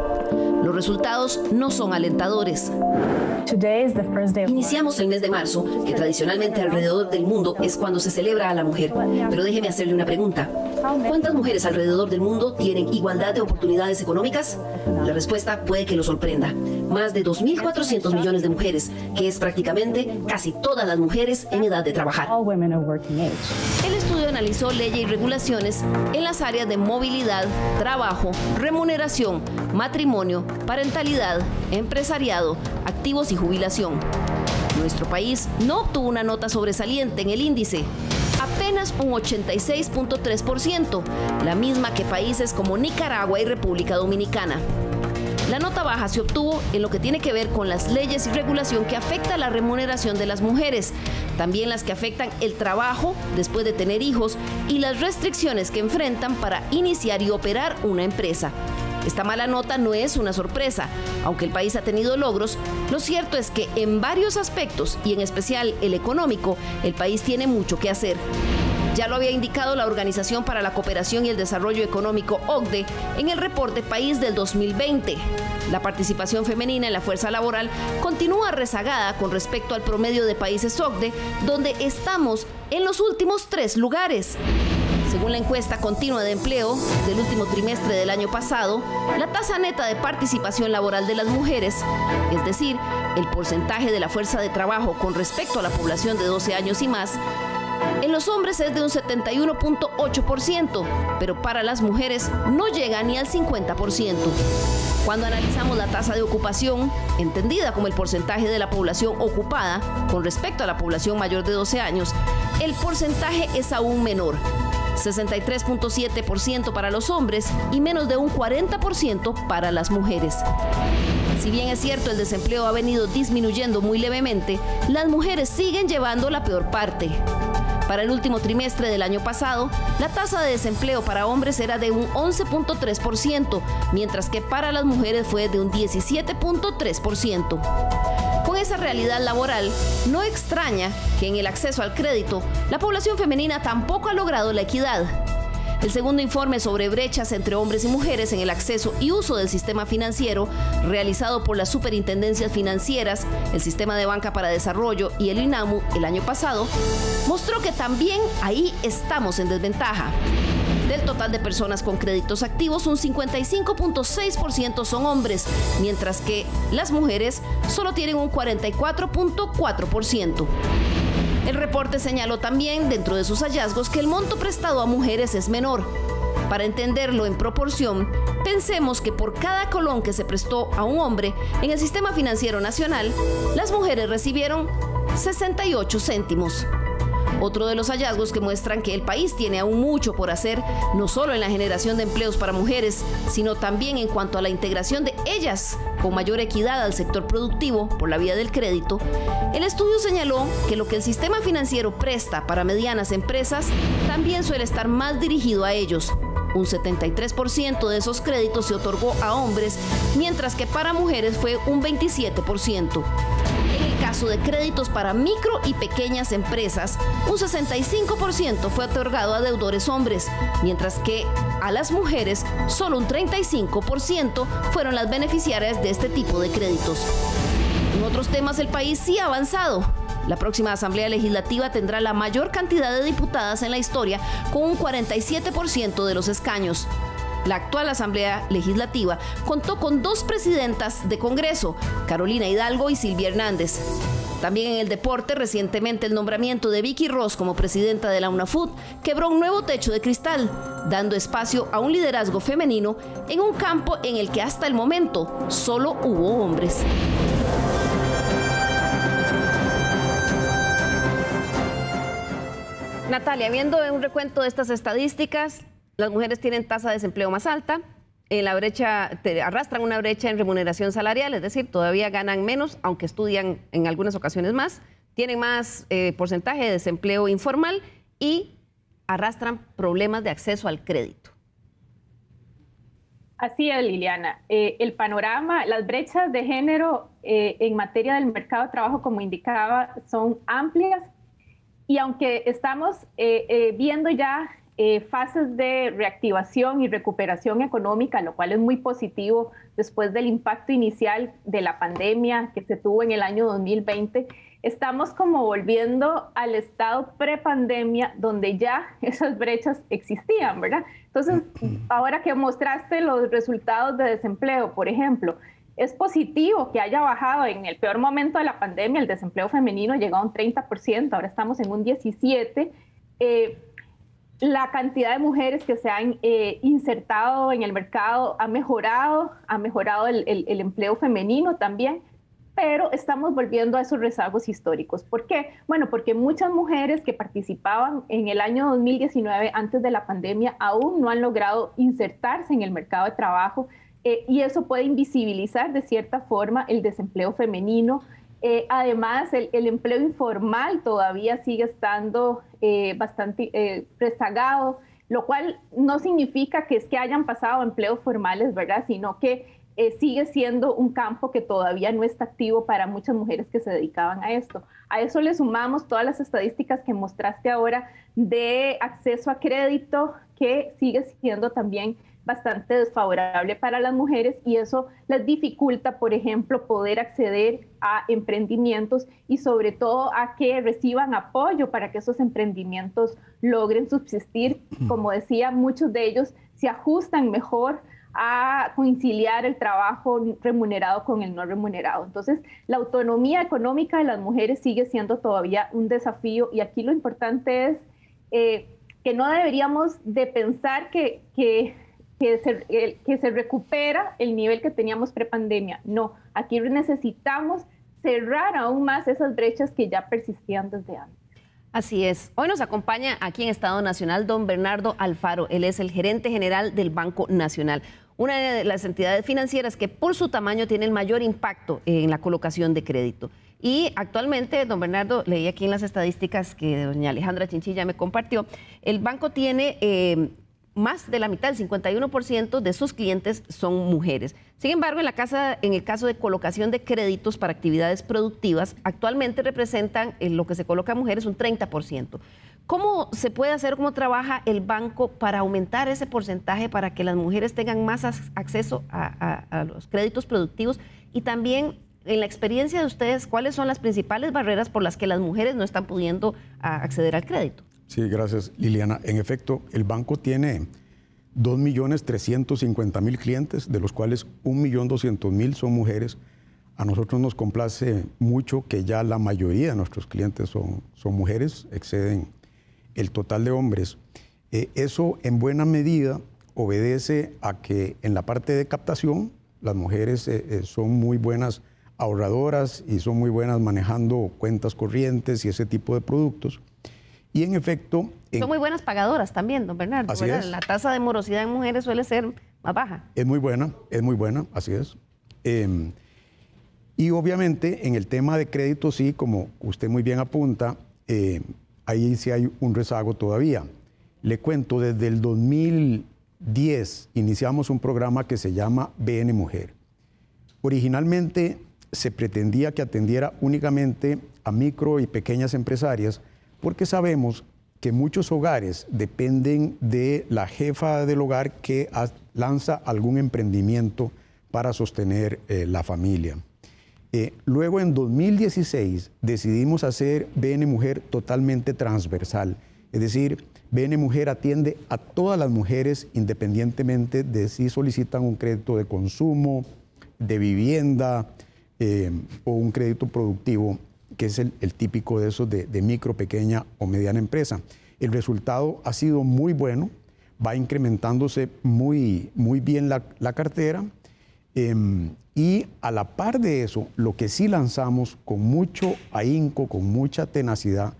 [SPEAKER 1] Los resultados no son alentadores. Iniciamos el mes de marzo, que tradicionalmente alrededor del mundo es cuando se celebra a la mujer. Pero déjeme hacerle una pregunta. ¿Cuántas mujeres alrededor del mundo tienen igualdad de oportunidades económicas? La respuesta puede que lo sorprenda. Más de 2.400 millones de mujeres, que es prácticamente casi todas las mujeres en edad de trabajar. El estudio analizó leyes y regulaciones en las áreas de movilidad, trabajo, remuneración, matrimonio, parentalidad, empresariado, activos y jubilación. Nuestro país no obtuvo una nota sobresaliente en el índice, apenas un 86.3%, la misma que países como Nicaragua y República Dominicana. La nota baja se obtuvo en lo que tiene que ver con las leyes y regulación que afecta la remuneración de las mujeres, también las que afectan el trabajo después de tener hijos y las restricciones que enfrentan para iniciar y operar una empresa. Esta mala nota no es una sorpresa. Aunque el país ha tenido logros, lo cierto es que en varios aspectos, y en especial el económico, el país tiene mucho que hacer. Ya lo había indicado la Organización para la Cooperación y el Desarrollo Económico, OCDE, en el reporte País del 2020. La participación femenina en la fuerza laboral continúa rezagada con respecto al promedio de países OCDE, donde estamos en los últimos 3 lugares. Según la encuesta continua de empleo del último trimestre del año pasado, la tasa neta de participación laboral de las mujeres, es decir, el porcentaje de la fuerza de trabajo con respecto a la población de 12 años y más, en los hombres es de un 71.8%, pero para las mujeres no llega ni al 50%. Cuando analizamos la tasa de ocupación, entendida como el porcentaje de la población ocupada con respecto a la población mayor de 12 años, el porcentaje es aún menor. 63.7% para los hombres y menos de un 40% para las mujeres. Si bien es cierto el desempleo ha venido disminuyendo muy levemente, las mujeres siguen llevando la peor parte. Para el último trimestre del año pasado, la tasa de desempleo para hombres era de un 11.3%, mientras que para las mujeres fue de un 17.3%. Con esa realidad laboral, no extraña que en el acceso al crédito, la población femenina tampoco ha logrado la equidad. El segundo informe sobre brechas entre hombres y mujeres en el acceso y uso del sistema financiero, realizado por las superintendencias financieras, el Sistema de Banca para Desarrollo y el INAMU el año pasado, mostró que también ahí estamos en desventaja. Del total de personas con créditos activos, un 55.6% son hombres, mientras que las mujeres solo tienen un 44.4%. El reporte señaló también, dentro de sus hallazgos, que el monto prestado a mujeres es menor. Para entenderlo en proporción, pensemos que por cada colón que se prestó a un hombre en el sistema financiero nacional, las mujeres recibieron 68 céntimos. Otro de los hallazgos que muestran que el país tiene aún mucho por hacer, no solo en la generación de empleos para mujeres, sino también en cuanto a la integración de ellas con mayor equidad al sector productivo por la vía del crédito. El estudio señaló que lo que el sistema financiero presta para medianas empresas también suele estar más dirigido a ellos. Un 73% de esos créditos se otorgó a hombres, mientras que para mujeres fue un 27%. En el caso de créditos para micro y pequeñas empresas, un 65% fue otorgado a deudores hombres, mientras que a las mujeres solo un 35% fueron las beneficiarias de este tipo de créditos. En otros temas el país sí ha avanzado. La próxima Asamblea Legislativa tendrá la mayor cantidad de diputadas en la historia, con un 47% de los escaños. La actual Asamblea Legislativa contó con 2 presidentas de Congreso, Carolina Hidalgo y Silvia Hernández. También en el deporte, recientemente el nombramiento de Vicky Ross como presidenta de la UNAFUT quebró un nuevo techo de cristal, dando espacio a un liderazgo femenino en un campo en el que hasta el momento solo hubo hombres. Natalia, viendo un recuento de estas estadísticas, las mujeres tienen tasa de desempleo más alta, en la brecha, arrastran una brecha en remuneración salarial, es decir, todavía ganan menos, aunque estudian en algunas ocasiones más, tienen más porcentaje de desempleo informal y arrastran problemas de acceso al crédito.
[SPEAKER 5] Así es, Liliana. El panorama, las brechas de género en materia del mercado de trabajo, como indicaba, son amplias. Y aunque estamos viendo ya fases de reactivación y recuperación económica, lo cual es muy positivo después del impacto inicial de la pandemia que se tuvo en el año 2020, estamos como volviendo al estado prepandemia donde ya esas brechas existían, ¿verdad? Entonces, ahora que mostraste los resultados de desempleo, por ejemplo, es positivo que haya bajado en el peor momento de la pandemia, el desempleo femenino llegó a un 30%, ahora estamos en un 17%. La cantidad de mujeres que se han insertado en el mercado ha mejorado el empleo femenino también, pero estamos volviendo a esos rezagos históricos. ¿Por qué? Bueno, porque muchas mujeres que participaban en el año 2019, antes de la pandemia, aún no han logrado insertarse en el mercado de trabajo, y eso puede invisibilizar de cierta forma el desempleo femenino. Además, el empleo informal todavía sigue estando bastante rezagado, lo cual no significa que es que hayan pasado a empleos formales, ¿verdad? Sino que sigue siendo un campo que todavía no está activo para muchas mujeres que se dedicaban a esto. A eso le sumamos todas las estadísticas que mostraste ahora de acceso a crédito, que sigue siendo también bastante desfavorable para las mujeres, y eso les dificulta, por ejemplo, poder acceder a emprendimientos y sobre todo a que reciban apoyo para que esos emprendimientos logren subsistir. Como decía, muchos de ellos se ajustan mejor a conciliar el trabajo remunerado con el no remunerado. Entonces, la autonomía económica de las mujeres sigue siendo todavía un desafío, y aquí lo importante es que no deberíamos de pensar que se recupera el nivel que teníamos prepandemia. No, aquí necesitamos cerrar aún más esas brechas que ya persistían desde antes.
[SPEAKER 1] Así es. Hoy nos acompaña aquí en Estado Nacional don Bernardo Alfaro. Él es el gerente general del Banco Nacional, una de las entidades financieras que por su tamaño tiene el mayor impacto en la colocación de crédito. Y actualmente, don Bernardo, leí aquí en las estadísticas que doña Alejandra Chinchilla me compartió, el banco tiene más de la mitad, el 51% de sus clientes son mujeres. Sin embargo, en el caso de colocación de créditos para actividades productivas, actualmente representan en lo que se coloca a mujeres un 30%. ¿Cómo se puede hacer, cómo trabaja el banco para aumentar ese porcentaje para que las mujeres tengan más acceso a los créditos productivos? Y también, en la experiencia de ustedes, ¿cuáles son las principales barreras por las que las mujeres no están pudiendo acceder al crédito?
[SPEAKER 6] Sí, gracias, Liliana. En efecto, el banco tiene 2.350.000 clientes, de los cuales 1.200.000 son mujeres. A nosotros nos complace mucho que ya la mayoría de nuestros clientes son mujeres, exceden el total de hombres. Eso en buena medida obedece a que en la parte de captación las mujeres son muy buenas ahorradoras y son muy buenas manejando cuentas corrientes y ese tipo de productos. Y en efecto...
[SPEAKER 1] Son muy buenas pagadoras también, don Bernardo.
[SPEAKER 6] Así es.
[SPEAKER 1] La tasa de morosidad en mujeres suele ser más baja.
[SPEAKER 6] Es muy buena, así es. Y obviamente en el tema de crédito, sí, como usted muy bien apunta, ahí sí hay un rezago todavía. Le cuento, desde el 2010 iniciamos un programa que se llama BN Mujer. Originalmente se pretendía que atendiera únicamente a micro y pequeñas empresarias, porque sabemos que muchos hogares dependen de la jefa del hogar que lanza algún emprendimiento para sostener la familia. Luego, en 2016, decidimos hacer BN Mujer totalmente transversal. Es decir, BN Mujer atiende a todas las mujeres independientemente de si solicitan un crédito de consumo, de vivienda o un crédito productivo, que es el típico de esos de micro, pequeña o mediana empresa. El resultado ha sido muy bueno, va incrementándose muy bien la cartera, y a la par de eso, lo que sí lanzamos con mucho ahínco, con mucha tenacidad,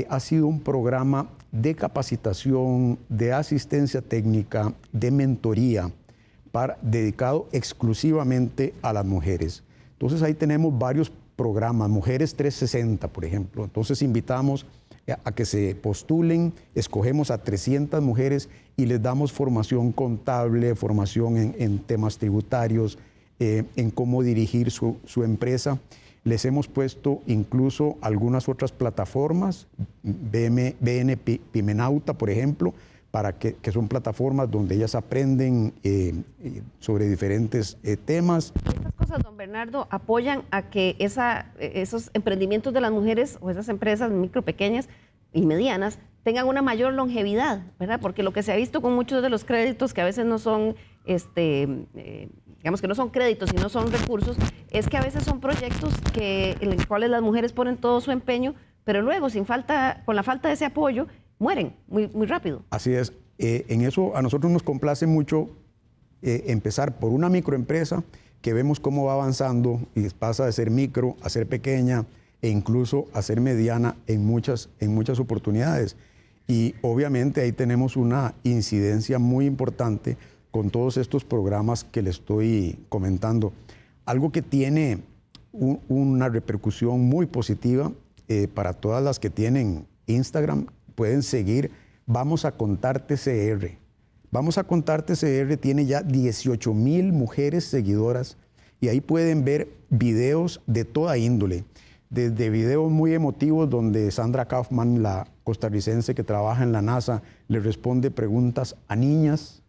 [SPEAKER 6] ha sido un programa de capacitación, de asistencia técnica, de mentoría, dedicado exclusivamente a las mujeres. Entonces ahí tenemos varios programas, Mujeres 360, por ejemplo. Entonces invitamos a que se postulen, escogemos a 300 mujeres y les damos formación contable, formación en temas tributarios, en cómo dirigir su empresa. Les hemos puesto incluso algunas otras plataformas, BN Pimenauta, por ejemplo, que son plataformas donde ellas aprenden sobre diferentes temas.
[SPEAKER 1] Estas cosas, don Bernardo, apoyan a que esos emprendimientos de las mujeres o esas empresas micro, pequeñas y medianas tengan una mayor longevidad, ¿verdad? Porque lo que se ha visto con muchos de los créditos, que a veces no son, digamos que no son créditos, sino son recursos, es que a veces son proyectos en los cuales las mujeres ponen todo su empeño, pero luego, con la falta de ese apoyo, mueren muy, muy rápido.
[SPEAKER 6] Así es. En eso a nosotros nos complace mucho empezar por una microempresa que vemos cómo va avanzando y pasa de ser micro a ser pequeña e incluso a ser mediana en muchas oportunidades. Y obviamente ahí tenemos una incidencia muy importante con todos estos programas que le estoy comentando. Algo que tiene una repercusión muy positiva para todas las que tienen Instagram, pueden seguir Vamos a Contarte CR. Vamos a Contarte CR tiene ya 18,000 mujeres seguidoras y ahí pueden ver videos de toda índole, desde videos muy emotivos donde Sandra Kaufman, la costarricense que trabaja en la NASA, le responde preguntas a niñas,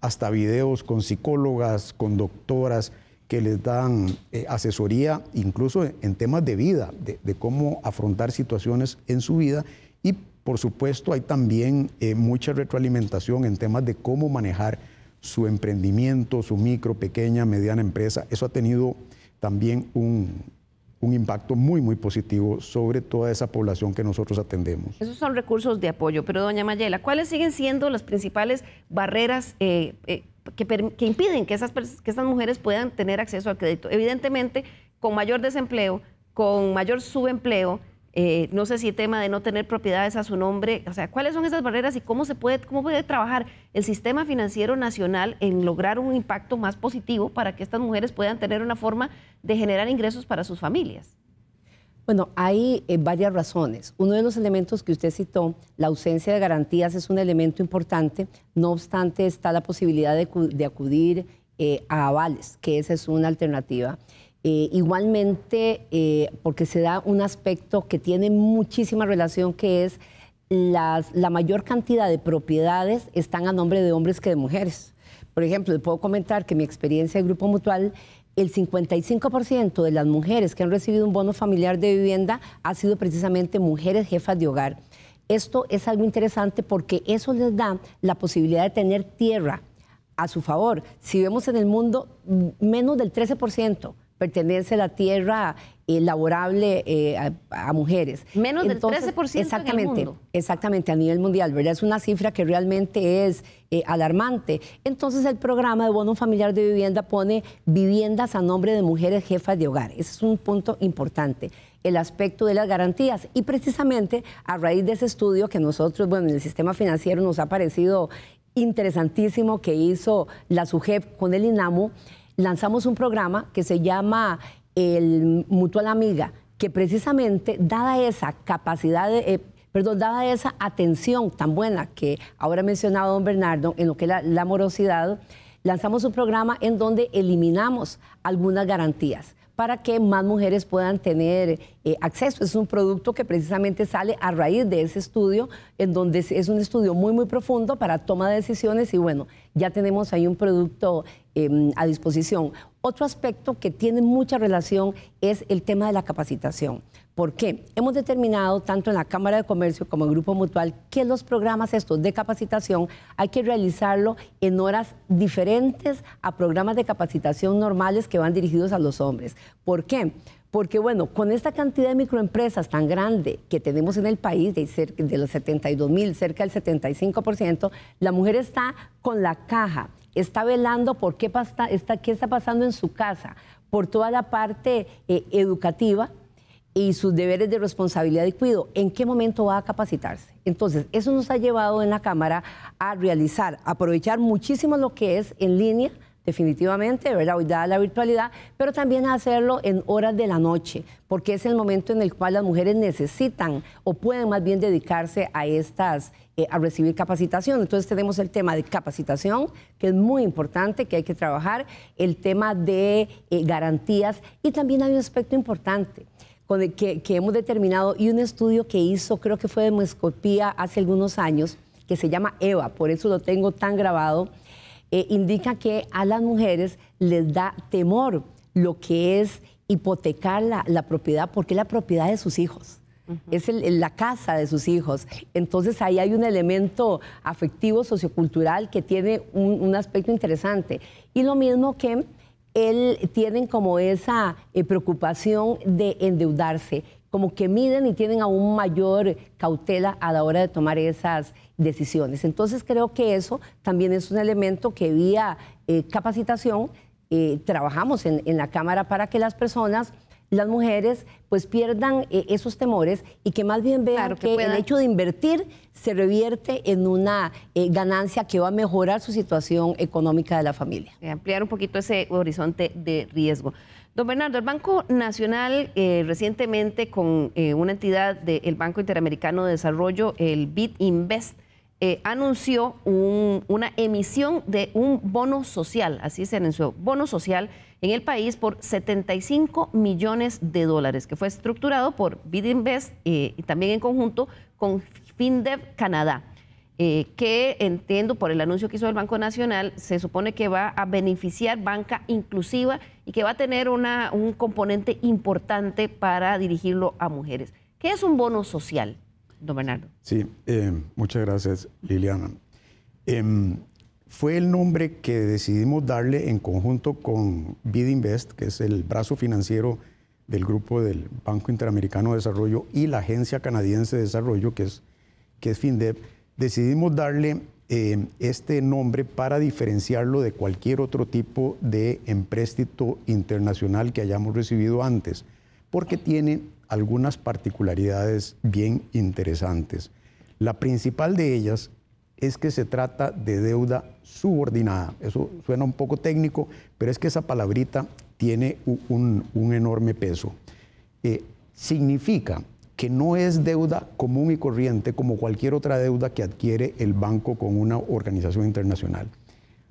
[SPEAKER 6] hasta videos con psicólogas, con doctoras que les dan asesoría incluso en temas de vida, de cómo afrontar situaciones en su vida. Y por supuesto hay también mucha retroalimentación en temas de cómo manejar su emprendimiento, su micro, pequeña, mediana empresa. Eso ha tenido también un impacto muy, muy positivo sobre toda esa población que nosotros atendemos.
[SPEAKER 1] Esos son recursos de apoyo, pero doña Mayela, ¿cuáles siguen siendo las principales barreras que impiden que estas mujeres puedan tener acceso al crédito? Evidentemente, con mayor desempleo, con mayor subempleo, no sé si el tema de no tener propiedades a su nombre, o sea, ¿cuáles son esas barreras y cómo puede trabajar el sistema financiero nacional en lograr un impacto más positivo para que estas mujeres puedan tener una forma de generar ingresos para sus familias?
[SPEAKER 4] Bueno, hay varias razones. Uno de los elementos que usted citó, la ausencia de garantías, es un elemento importante. No obstante, está la posibilidad de acudir a avales, que esa es una alternativa. Igualmente, porque se da un aspecto que tiene muchísima relación, que es la mayor cantidad de propiedades están a nombre de hombres que de mujeres. Por ejemplo, le puedo comentar que en mi experiencia de Grupo Mutual, el 55% de las mujeres que han recibido un bono familiar de vivienda ha sido precisamente mujeres jefas de hogar. Esto es algo interesante porque eso les da la posibilidad de tener tierra a su favor. Si vemos en el mundo, menos del 13% pertenece a la tierra laborable a mujeres.
[SPEAKER 1] Menos del 13%
[SPEAKER 4] exactamente,
[SPEAKER 1] en el mundo.
[SPEAKER 4] Exactamente, a nivel mundial, ¿verdad? Es una cifra que realmente es alarmante. Entonces, el programa de bono familiar de vivienda pone viviendas a nombre de mujeres jefas de hogar. Ese es un punto importante, el aspecto de las garantías. Y precisamente a raíz de ese estudio que nosotros, bueno, en el sistema financiero nos ha parecido interesantísimo, que hizo la SUGEP con el INAMU, lanzamos un programa que se llama el Mutual Amiga, que precisamente, dada esa capacidad, dada esa atención tan buena que ahora ha mencionado don Bernardo en lo que es la morosidad, lanzamos un programa en donde eliminamos algunas garantías para que más mujeres puedan tener acceso. Es un producto que precisamente sale a raíz de ese estudio, en donde es un estudio muy, muy profundo para toma de decisiones y bueno, ya tenemos ahí un producto a disposición. Otro aspecto que tiene mucha relación es el tema de la capacitación. ¿Por qué? Hemos determinado, tanto en la Cámara de Comercio como en Grupo Mutual, que los programas estos de capacitación hay que realizarlo en horas diferentes a programas de capacitación normales que van dirigidos a los hombres. ¿Por qué? Porque, bueno, con esta cantidad de microempresas tan grande que tenemos en el país, de los 72,000, cerca del 75%, la mujer está con la caja, está velando por qué está pasando en su casa, por toda la parte educativa y sus deberes de responsabilidad y cuidado. ¿En qué momento va a capacitarse? Entonces, eso nos ha llevado en la Cámara a aprovechar muchísimo lo que es en línea definitivamente, ¿verdad? Hoy dada la virtualidad, pero también hacerlo en horas de la noche, porque es el momento en el cual las mujeres necesitan o pueden más bien dedicarse a a recibir capacitación. Entonces tenemos el tema de capacitación, que es muy importante, que hay que trabajar, el tema de garantías, y también hay un aspecto importante con el que hemos determinado, y un estudio que hizo, creo que fue de Demoscopía hace algunos años, que se llama EVA, por eso lo tengo tan grabado, indica que a las mujeres les da temor lo que es hipotecar la propiedad, porque es la propiedad de sus hijos. Es la casa de sus hijos. Entonces ahí hay un elemento afectivo, sociocultural, que tiene un aspecto interesante. Y lo mismo que tienen como esa preocupación de endeudarse, como que miden y tienen aún mayor cautela a la hora de tomar esas decisiones. Entonces creo que eso también es un elemento que vía capacitación trabajamos en la Cámara para que las personas, las mujeres, pues pierdan esos temores y que más bien vean que el hecho de invertir se revierte en una ganancia que va a mejorar su situación económica de la familia.
[SPEAKER 1] Ampliar un poquito ese horizonte de riesgo. Don Bernardo, el Banco Nacional recientemente con una entidad del Banco Interamericano de Desarrollo, el BID Invest, anunció una emisión de un bono social, así se anunció, bono social en el país por $75 millones, que fue estructurado por BID Invest y también en conjunto con FinDev Canadá, que entiendo por el anuncio que hizo el Banco Nacional, se supone que va a beneficiar banca inclusiva y que va a tener un componente importante para dirigirlo a mujeres. ¿Qué es un bono social, don Bernardo?
[SPEAKER 6] Sí, muchas gracias, Liliana. Fue el nombre que decidimos darle en conjunto con BID Invest, que es el brazo financiero del grupo del Banco Interamericano de Desarrollo, y la Agencia Canadiense de Desarrollo, que es FinDev. Decidimos darle este nombre para diferenciarlo de cualquier otro tipo de empréstito internacional que hayamos recibido antes, porque tiene algunas particularidades bien interesantes. La principal de ellas es que se trata de deuda subordinada. Eso suena un poco técnico, pero es que esa palabrita tiene un enorme peso. Significa que no es deuda común y corriente como cualquier otra deuda que adquiere el banco con una organización internacional.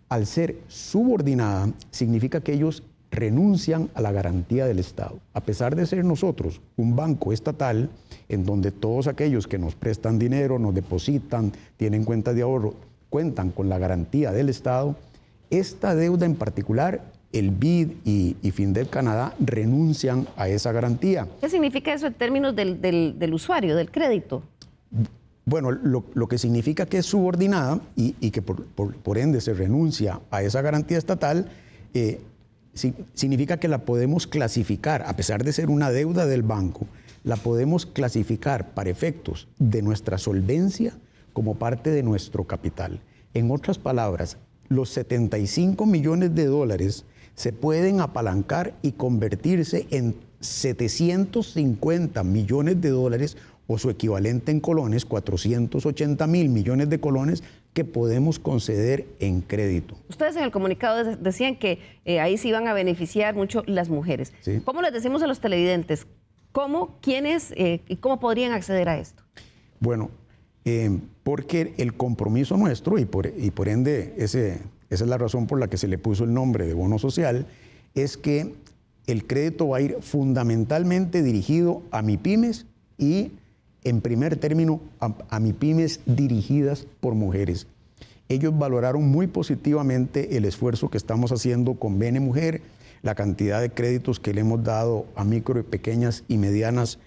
[SPEAKER 6] Al ser subordinada, significa que ellos renuncian a la garantía del Estado. A pesar de ser nosotros un banco estatal, en donde todos aquellos que nos prestan dinero, nos depositan, tienen cuentas de ahorro, cuentan con la garantía del Estado, esta deuda en particular, el BID y FinDev Canadá renuncian a esa garantía.
[SPEAKER 1] ¿Qué significa eso en términos del usuario, del crédito?
[SPEAKER 6] Bueno, lo que significa que es subordinada y que por ende se renuncia a esa garantía estatal, significa que la podemos clasificar, a pesar de ser una deuda del banco, la podemos clasificar para efectos de nuestra solvencia como parte de nuestro capital. En otras palabras, los $75 millones se pueden apalancar y convertirse en $750 millones o su equivalente en colones, 480.000 millones de colones que podemos conceder en crédito.
[SPEAKER 1] Ustedes en el comunicado decían que ahí se iban a beneficiar mucho las mujeres. ¿Sí? ¿Cómo les decimos a los televidentes? ¿Cómo, quiénes y cómo podrían acceder a esto?
[SPEAKER 6] Bueno, porque el compromiso nuestro, y por ende esa es la razón por la que se le puso el nombre de bono social, es que el crédito va a ir fundamentalmente dirigido a MIPYMES y, en primer término, a MIPYMES dirigidas por mujeres. Ellos valoraron muy positivamente el esfuerzo que estamos haciendo con Bene Mujer, la cantidad de créditos que le hemos dado a micro, pequeñas y medianas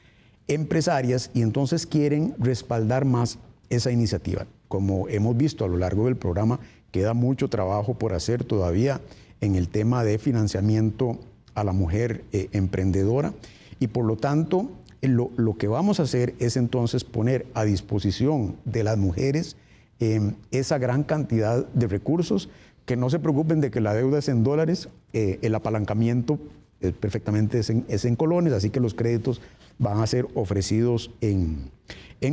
[SPEAKER 6] empresarias, y entonces quieren respaldar más esa iniciativa. Como hemos visto a lo largo del programa, queda mucho trabajo por hacer todavía en el tema de financiamiento a la mujer emprendedora, y por lo tanto lo que vamos a hacer es entonces poner a disposición de las mujeres esa gran cantidad de recursos, que no se preocupen de que la deuda es en dólares, el apalancamiento perfectamente es en colones, así que los créditos van a ser ofrecidos en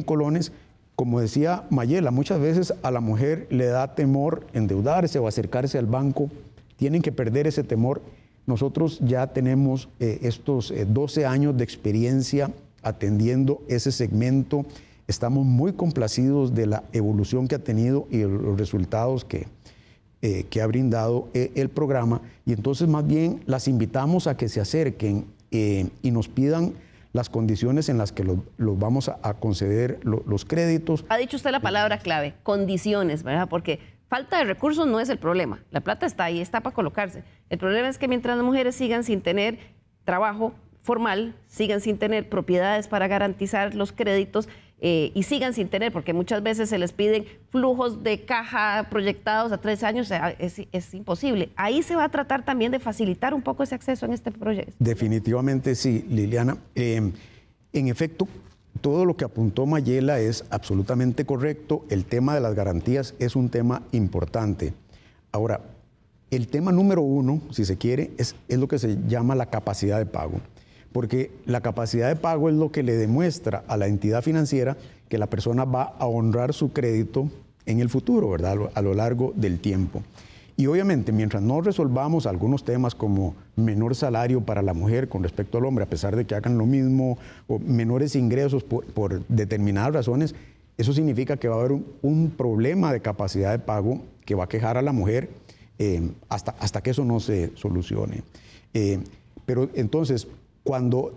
[SPEAKER 6] colones. Como decía Mayela, muchas veces a la mujer le da temor endeudarse o acercarse al banco tienen que perder ese temor. Nosotros ya tenemos estos 12 años de experiencia atendiendo ese segmento. Estamos muy complacidos de la evolución que ha tenido y los resultados que ha brindado el programa. Y entonces más bien las invitamos a que se acerquen y nos pidan las condiciones en las que los vamos a conceder los créditos.
[SPEAKER 1] Ha dicho usted la palabra clave, condiciones, ¿verdad? Porque falta de recursos no es el problema. La plata está ahí, está para colocarse. El problema es que mientras las mujeres sigan sin tener trabajo formal, sigan sin tener propiedades para garantizar los créditos y sigan sin tener, porque muchas veces se les piden flujos de caja proyectados a 3 años, es imposible. Ahí se va a tratar también de facilitar un poco ese acceso en este proyecto.
[SPEAKER 6] Definitivamente sí, Liliana. En efecto, todo lo que apuntó Mayela es absolutamente correcto. El tema de las garantías es un tema importante. Ahora, el tema número 1, si se quiere, es lo que se llama la capacidad de pago. Porque la capacidad de pago es lo que le demuestra a la entidad financiera que la persona va a honrar su crédito en el futuro, ¿verdad? A lo largo del tiempo. Y obviamente, mientras no resolvamos algunos temas como menor salario para la mujer con respecto al hombre, a pesar de que hagan lo mismo, o menores ingresos por determinadas razones, eso significa que va a haber un problema de capacidad de pago que va a quejar a la mujer hasta que eso no se solucione. Pero entonces, cuando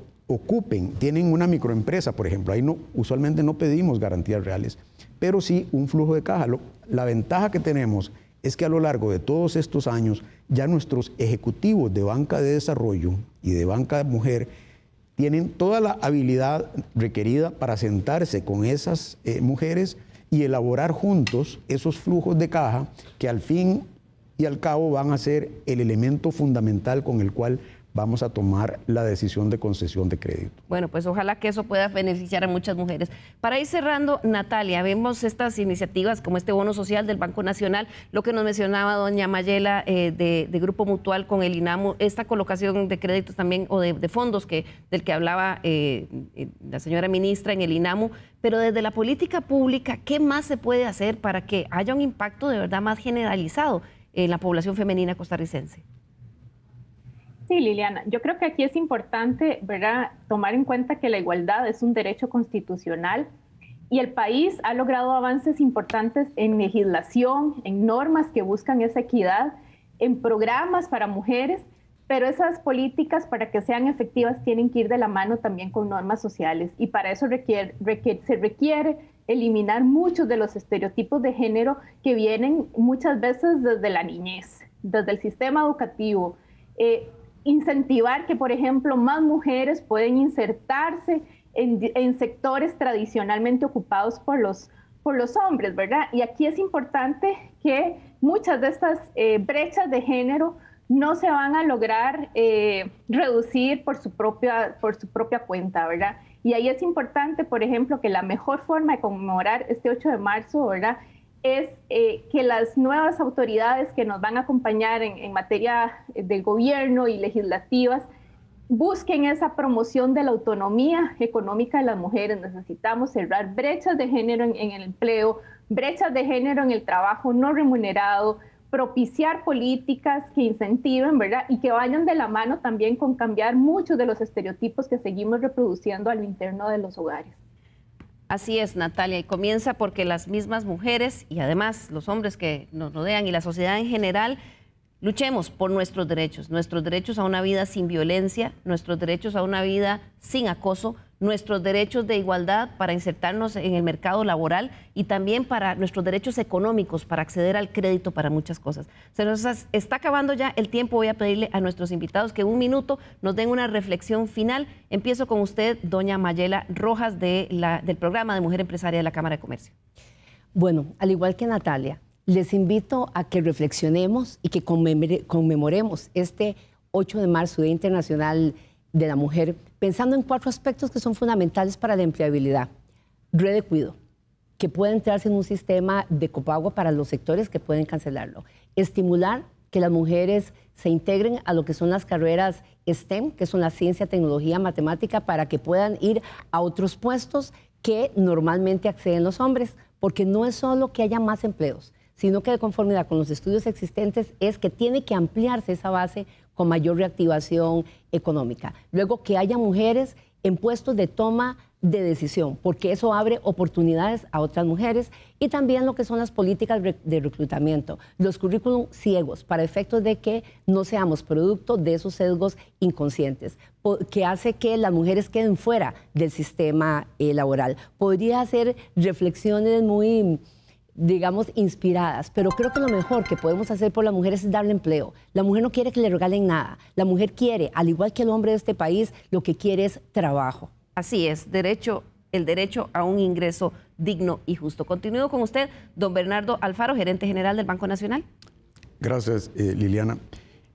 [SPEAKER 6] tienen una microempresa, por ejemplo, ahí usualmente no pedimos garantías reales, pero sí un flujo de caja. La ventaja que tenemos es que a lo largo de todos estos años ya nuestros ejecutivos de banca de desarrollo y de banca de mujer tienen toda la habilidad requerida para sentarse con esas mujeres y elaborar juntos esos flujos de caja que al fin y al cabo van a ser el elemento fundamental con el cual vamos a tomar la decisión de concesión de crédito.
[SPEAKER 1] Bueno, pues ojalá que eso pueda beneficiar a muchas mujeres. Para ir cerrando, Natalia, vemos estas iniciativas como este bono social del Banco Nacional, lo que nos mencionaba doña Mayela de Grupo Mutual con el INAMU, esta colocación de créditos también o de fondos del que hablaba la señora ministra en el INAMU, pero desde la política pública, ¿qué más se puede hacer para que haya un impacto de verdad más generalizado en la población femenina costarricense?
[SPEAKER 5] Sí, Liliana, yo creo que aquí es importante, ¿verdad?, tomar en cuenta que la igualdad es un derecho constitucional y el país ha logrado avances importantes en legislación, en normas que buscan esa equidad, en programas para mujeres, pero esas políticas para que sean efectivas tienen que ir de la mano también con normas sociales y para eso se requiere eliminar muchos de los estereotipos de género que vienen muchas veces desde la niñez, desde el sistema educativo. Incentivar que, por ejemplo, más mujeres pueden insertarse en sectores tradicionalmente ocupados por los hombres, ¿verdad? Y aquí es importante que muchas de estas brechas de género no se van a lograr reducir por su propia cuenta, ¿verdad? Y ahí es importante, por ejemplo, que la mejor forma de conmemorar este 8 de marzo, ¿verdad?, es que las nuevas autoridades que nos van a acompañar en materia de gobierno y legislativas busquen esa promoción de la autonomía económica de las mujeres. Necesitamos cerrar brechas de género en el empleo, brechas de género en el trabajo no remunerado, propiciar políticas que incentiven, ¿verdad?, y que vayan de la mano también con cambiar muchos de los estereotipos que seguimos reproduciendo a lo interno de los hogares.
[SPEAKER 1] Así es, Natalia, y comienza porque las mismas mujeres y además los hombres que nos rodean y la sociedad en general luchemos por nuestros derechos a una vida sin violencia, nuestros derechos a una vida sin acoso, nuestros derechos de igualdad para insertarnos en el mercado laboral y también para nuestros derechos económicos, para acceder al crédito para muchas cosas. Se nos está acabando ya el tiempo. Voy a pedirle a nuestros invitados que en un minuto nos den una reflexión final. Empiezo con usted, doña Mayela Rojas, del programa de Mujer Empresaria de la Cámara de Comercio.
[SPEAKER 4] Bueno, al igual que Natalia, les invito a que reflexionemos y que conmemoremos este 8 de marzo, Día Internacional de la Mujer, pensando en 4 aspectos que son fundamentales para la empleabilidad. Red de cuido, que puede entrarse en un sistema de copago para los sectores que pueden cancelarlo. Estimular que las mujeres se integren a lo que son las carreras STEM, que son la ciencia, tecnología, matemática, para que puedan ir a otros puestos que normalmente acceden los hombres, porque no es solo que haya más empleos, sino que de conformidad con los estudios existentes es que tiene que ampliarse esa base con mayor reactivación económica. Luego, que haya mujeres en puestos de toma de decisión, porque eso abre oportunidades a otras mujeres, y también lo que son las políticas de reclutamiento, los currículum ciegos, para efectos de que no seamos producto de esos sesgos inconscientes, que hace que las mujeres queden fuera del sistema laboral. Podría hacer reflexiones muy, digamos, inspiradas, pero creo que lo mejor que podemos hacer por las mujeres es darle empleo. La mujer no quiere que le regalen nada. La mujer quiere, al igual que el hombre de este país, lo que quiere es trabajo.
[SPEAKER 1] Así es, el derecho a un ingreso digno y justo. Continúo con usted, don Bernardo Alfaro, gerente general del Banco Nacional.
[SPEAKER 6] Gracias, Liliana.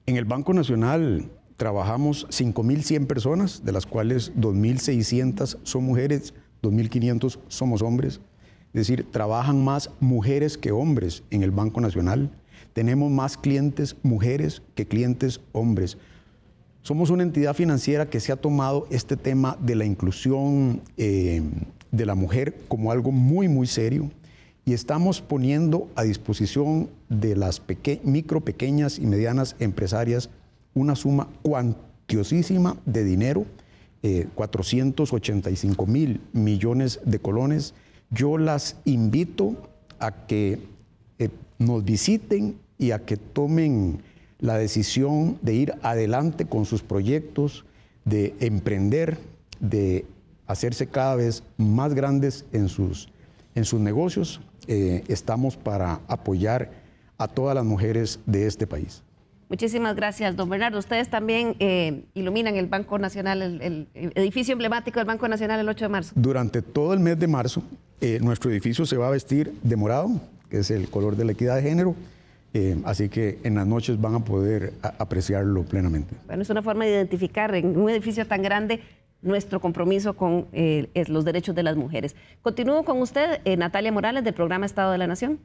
[SPEAKER 6] En el Banco Nacional trabajamos 5.100 personas, de las cuales 2.600 son mujeres, 2.500 somos hombres. Es decir, trabajan más mujeres que hombres en el Banco Nacional. Tenemos más clientes mujeres que clientes hombres. Somos una entidad financiera que se ha tomado este tema de la inclusión de la mujer como algo muy, muy serio, y estamos poniendo a disposición de las micro, pequeñas y medianas empresarias una suma cuantiosísima de dinero, 485.000 millones de colones. Yo las invito a que nos visiten y a que tomen la decisión de ir adelante con sus proyectos, de emprender, de hacerse cada vez más grandes en sus negocios. Estamos para apoyar a todas las mujeres de este país.
[SPEAKER 1] Muchísimas gracias, don Bernardo. Ustedes también iluminan el Banco Nacional, el edificio emblemático del Banco Nacional el 8 de marzo.
[SPEAKER 6] Durante todo el mes de marzo, nuestro edificio se va a vestir de morado, que es el color de la equidad de género. Así que en las noches van a poder apreciarlo plenamente.
[SPEAKER 1] Bueno, es una forma de identificar en un edificio tan grande nuestro compromiso con los derechos de las mujeres. Continúo con usted, Natalia Morales, del programa Estado de la Nación.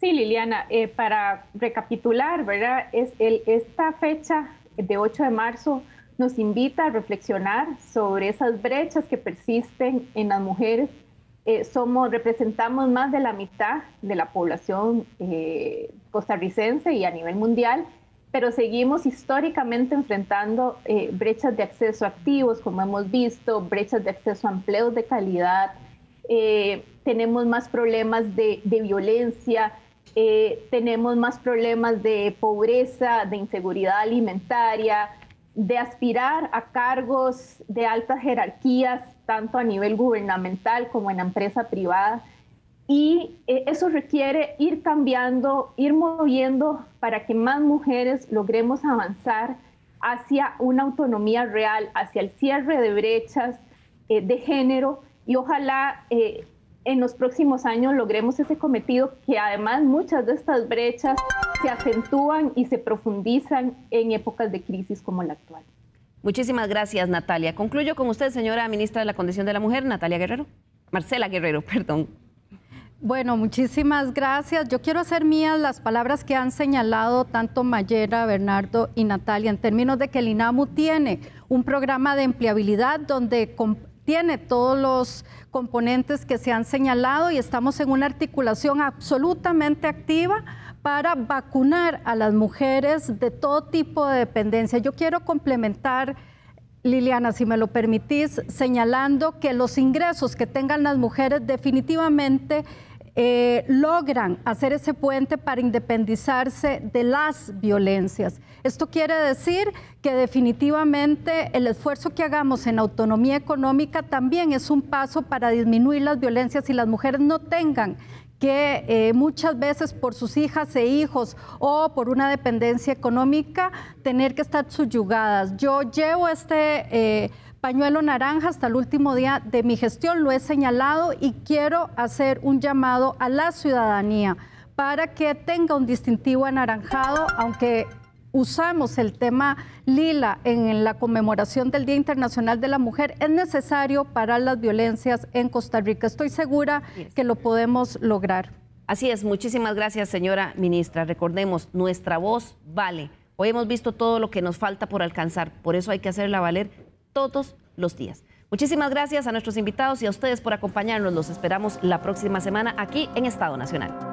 [SPEAKER 5] Sí, Liliana, para recapitular, ¿verdad? Esta fecha de 8 de marzo nos invita a reflexionar sobre esas brechas que persisten en las mujeres. Representamos más de la mitad de la población costarricense y a nivel mundial, pero seguimos históricamente enfrentando brechas de acceso a activos, como hemos visto, brechas de acceso a empleos de calidad, tenemos más problemas de violencia, tenemos más problemas de pobreza, de inseguridad alimentaria, de aspirar a cargos de altas jerarquías, tanto a nivel gubernamental como en la empresa privada. Y eso requiere ir cambiando, ir moviendo para que más mujeres logremos avanzar hacia una autonomía real, hacia el cierre de brechas de género, y ojalá en los próximos años logremos ese cometido, que además muchas de estas brechas se acentúan y se profundizan en épocas de crisis como la actual.
[SPEAKER 1] Muchísimas gracias, Natalia. Concluyo con usted, señora ministra de la Condición de la Mujer, Marcela Guerrero, perdón.
[SPEAKER 3] Bueno, muchísimas gracias. Yo quiero hacer mías las palabras que han señalado tanto Mayera, Bernardo y Natalia, en términos de que el INAMU tiene un programa de empleabilidad donde tiene todos los componentes que se han señalado, y estamos en una articulación absolutamente activa para vacunar a las mujeres de todo tipo de dependencia. Yo quiero complementar, Liliana, si me lo permitís, señalando que los ingresos que tengan las mujeres definitivamente logran hacer ese puente para independizarse de las violencias. Esto quiere decir que definitivamente el esfuerzo que hagamos en autonomía económica también es un paso para disminuir las violencias y las mujeres no tengan que muchas veces por sus hijas e hijos o por una dependencia económica tener que estar subyugadas. Yo llevo este pañuelo naranja hasta el último día de mi gestión, lo he señalado, y quiero hacer un llamado a la ciudadanía para que tenga un distintivo anaranjado, aunque usamos el tema lila en la conmemoración del Día Internacional de la Mujer, es necesario parar las violencias en Costa Rica. Estoy segura que lo podemos lograr.
[SPEAKER 1] Así es, muchísimas gracias, señora ministra. Recordemos, nuestra voz vale. Hoy hemos visto todo lo que nos falta por alcanzar, por eso hay que hacerla valer todos los días. Muchísimas gracias a nuestros invitados y a ustedes por acompañarnos. Los esperamos la próxima semana aquí en Estado Nacional.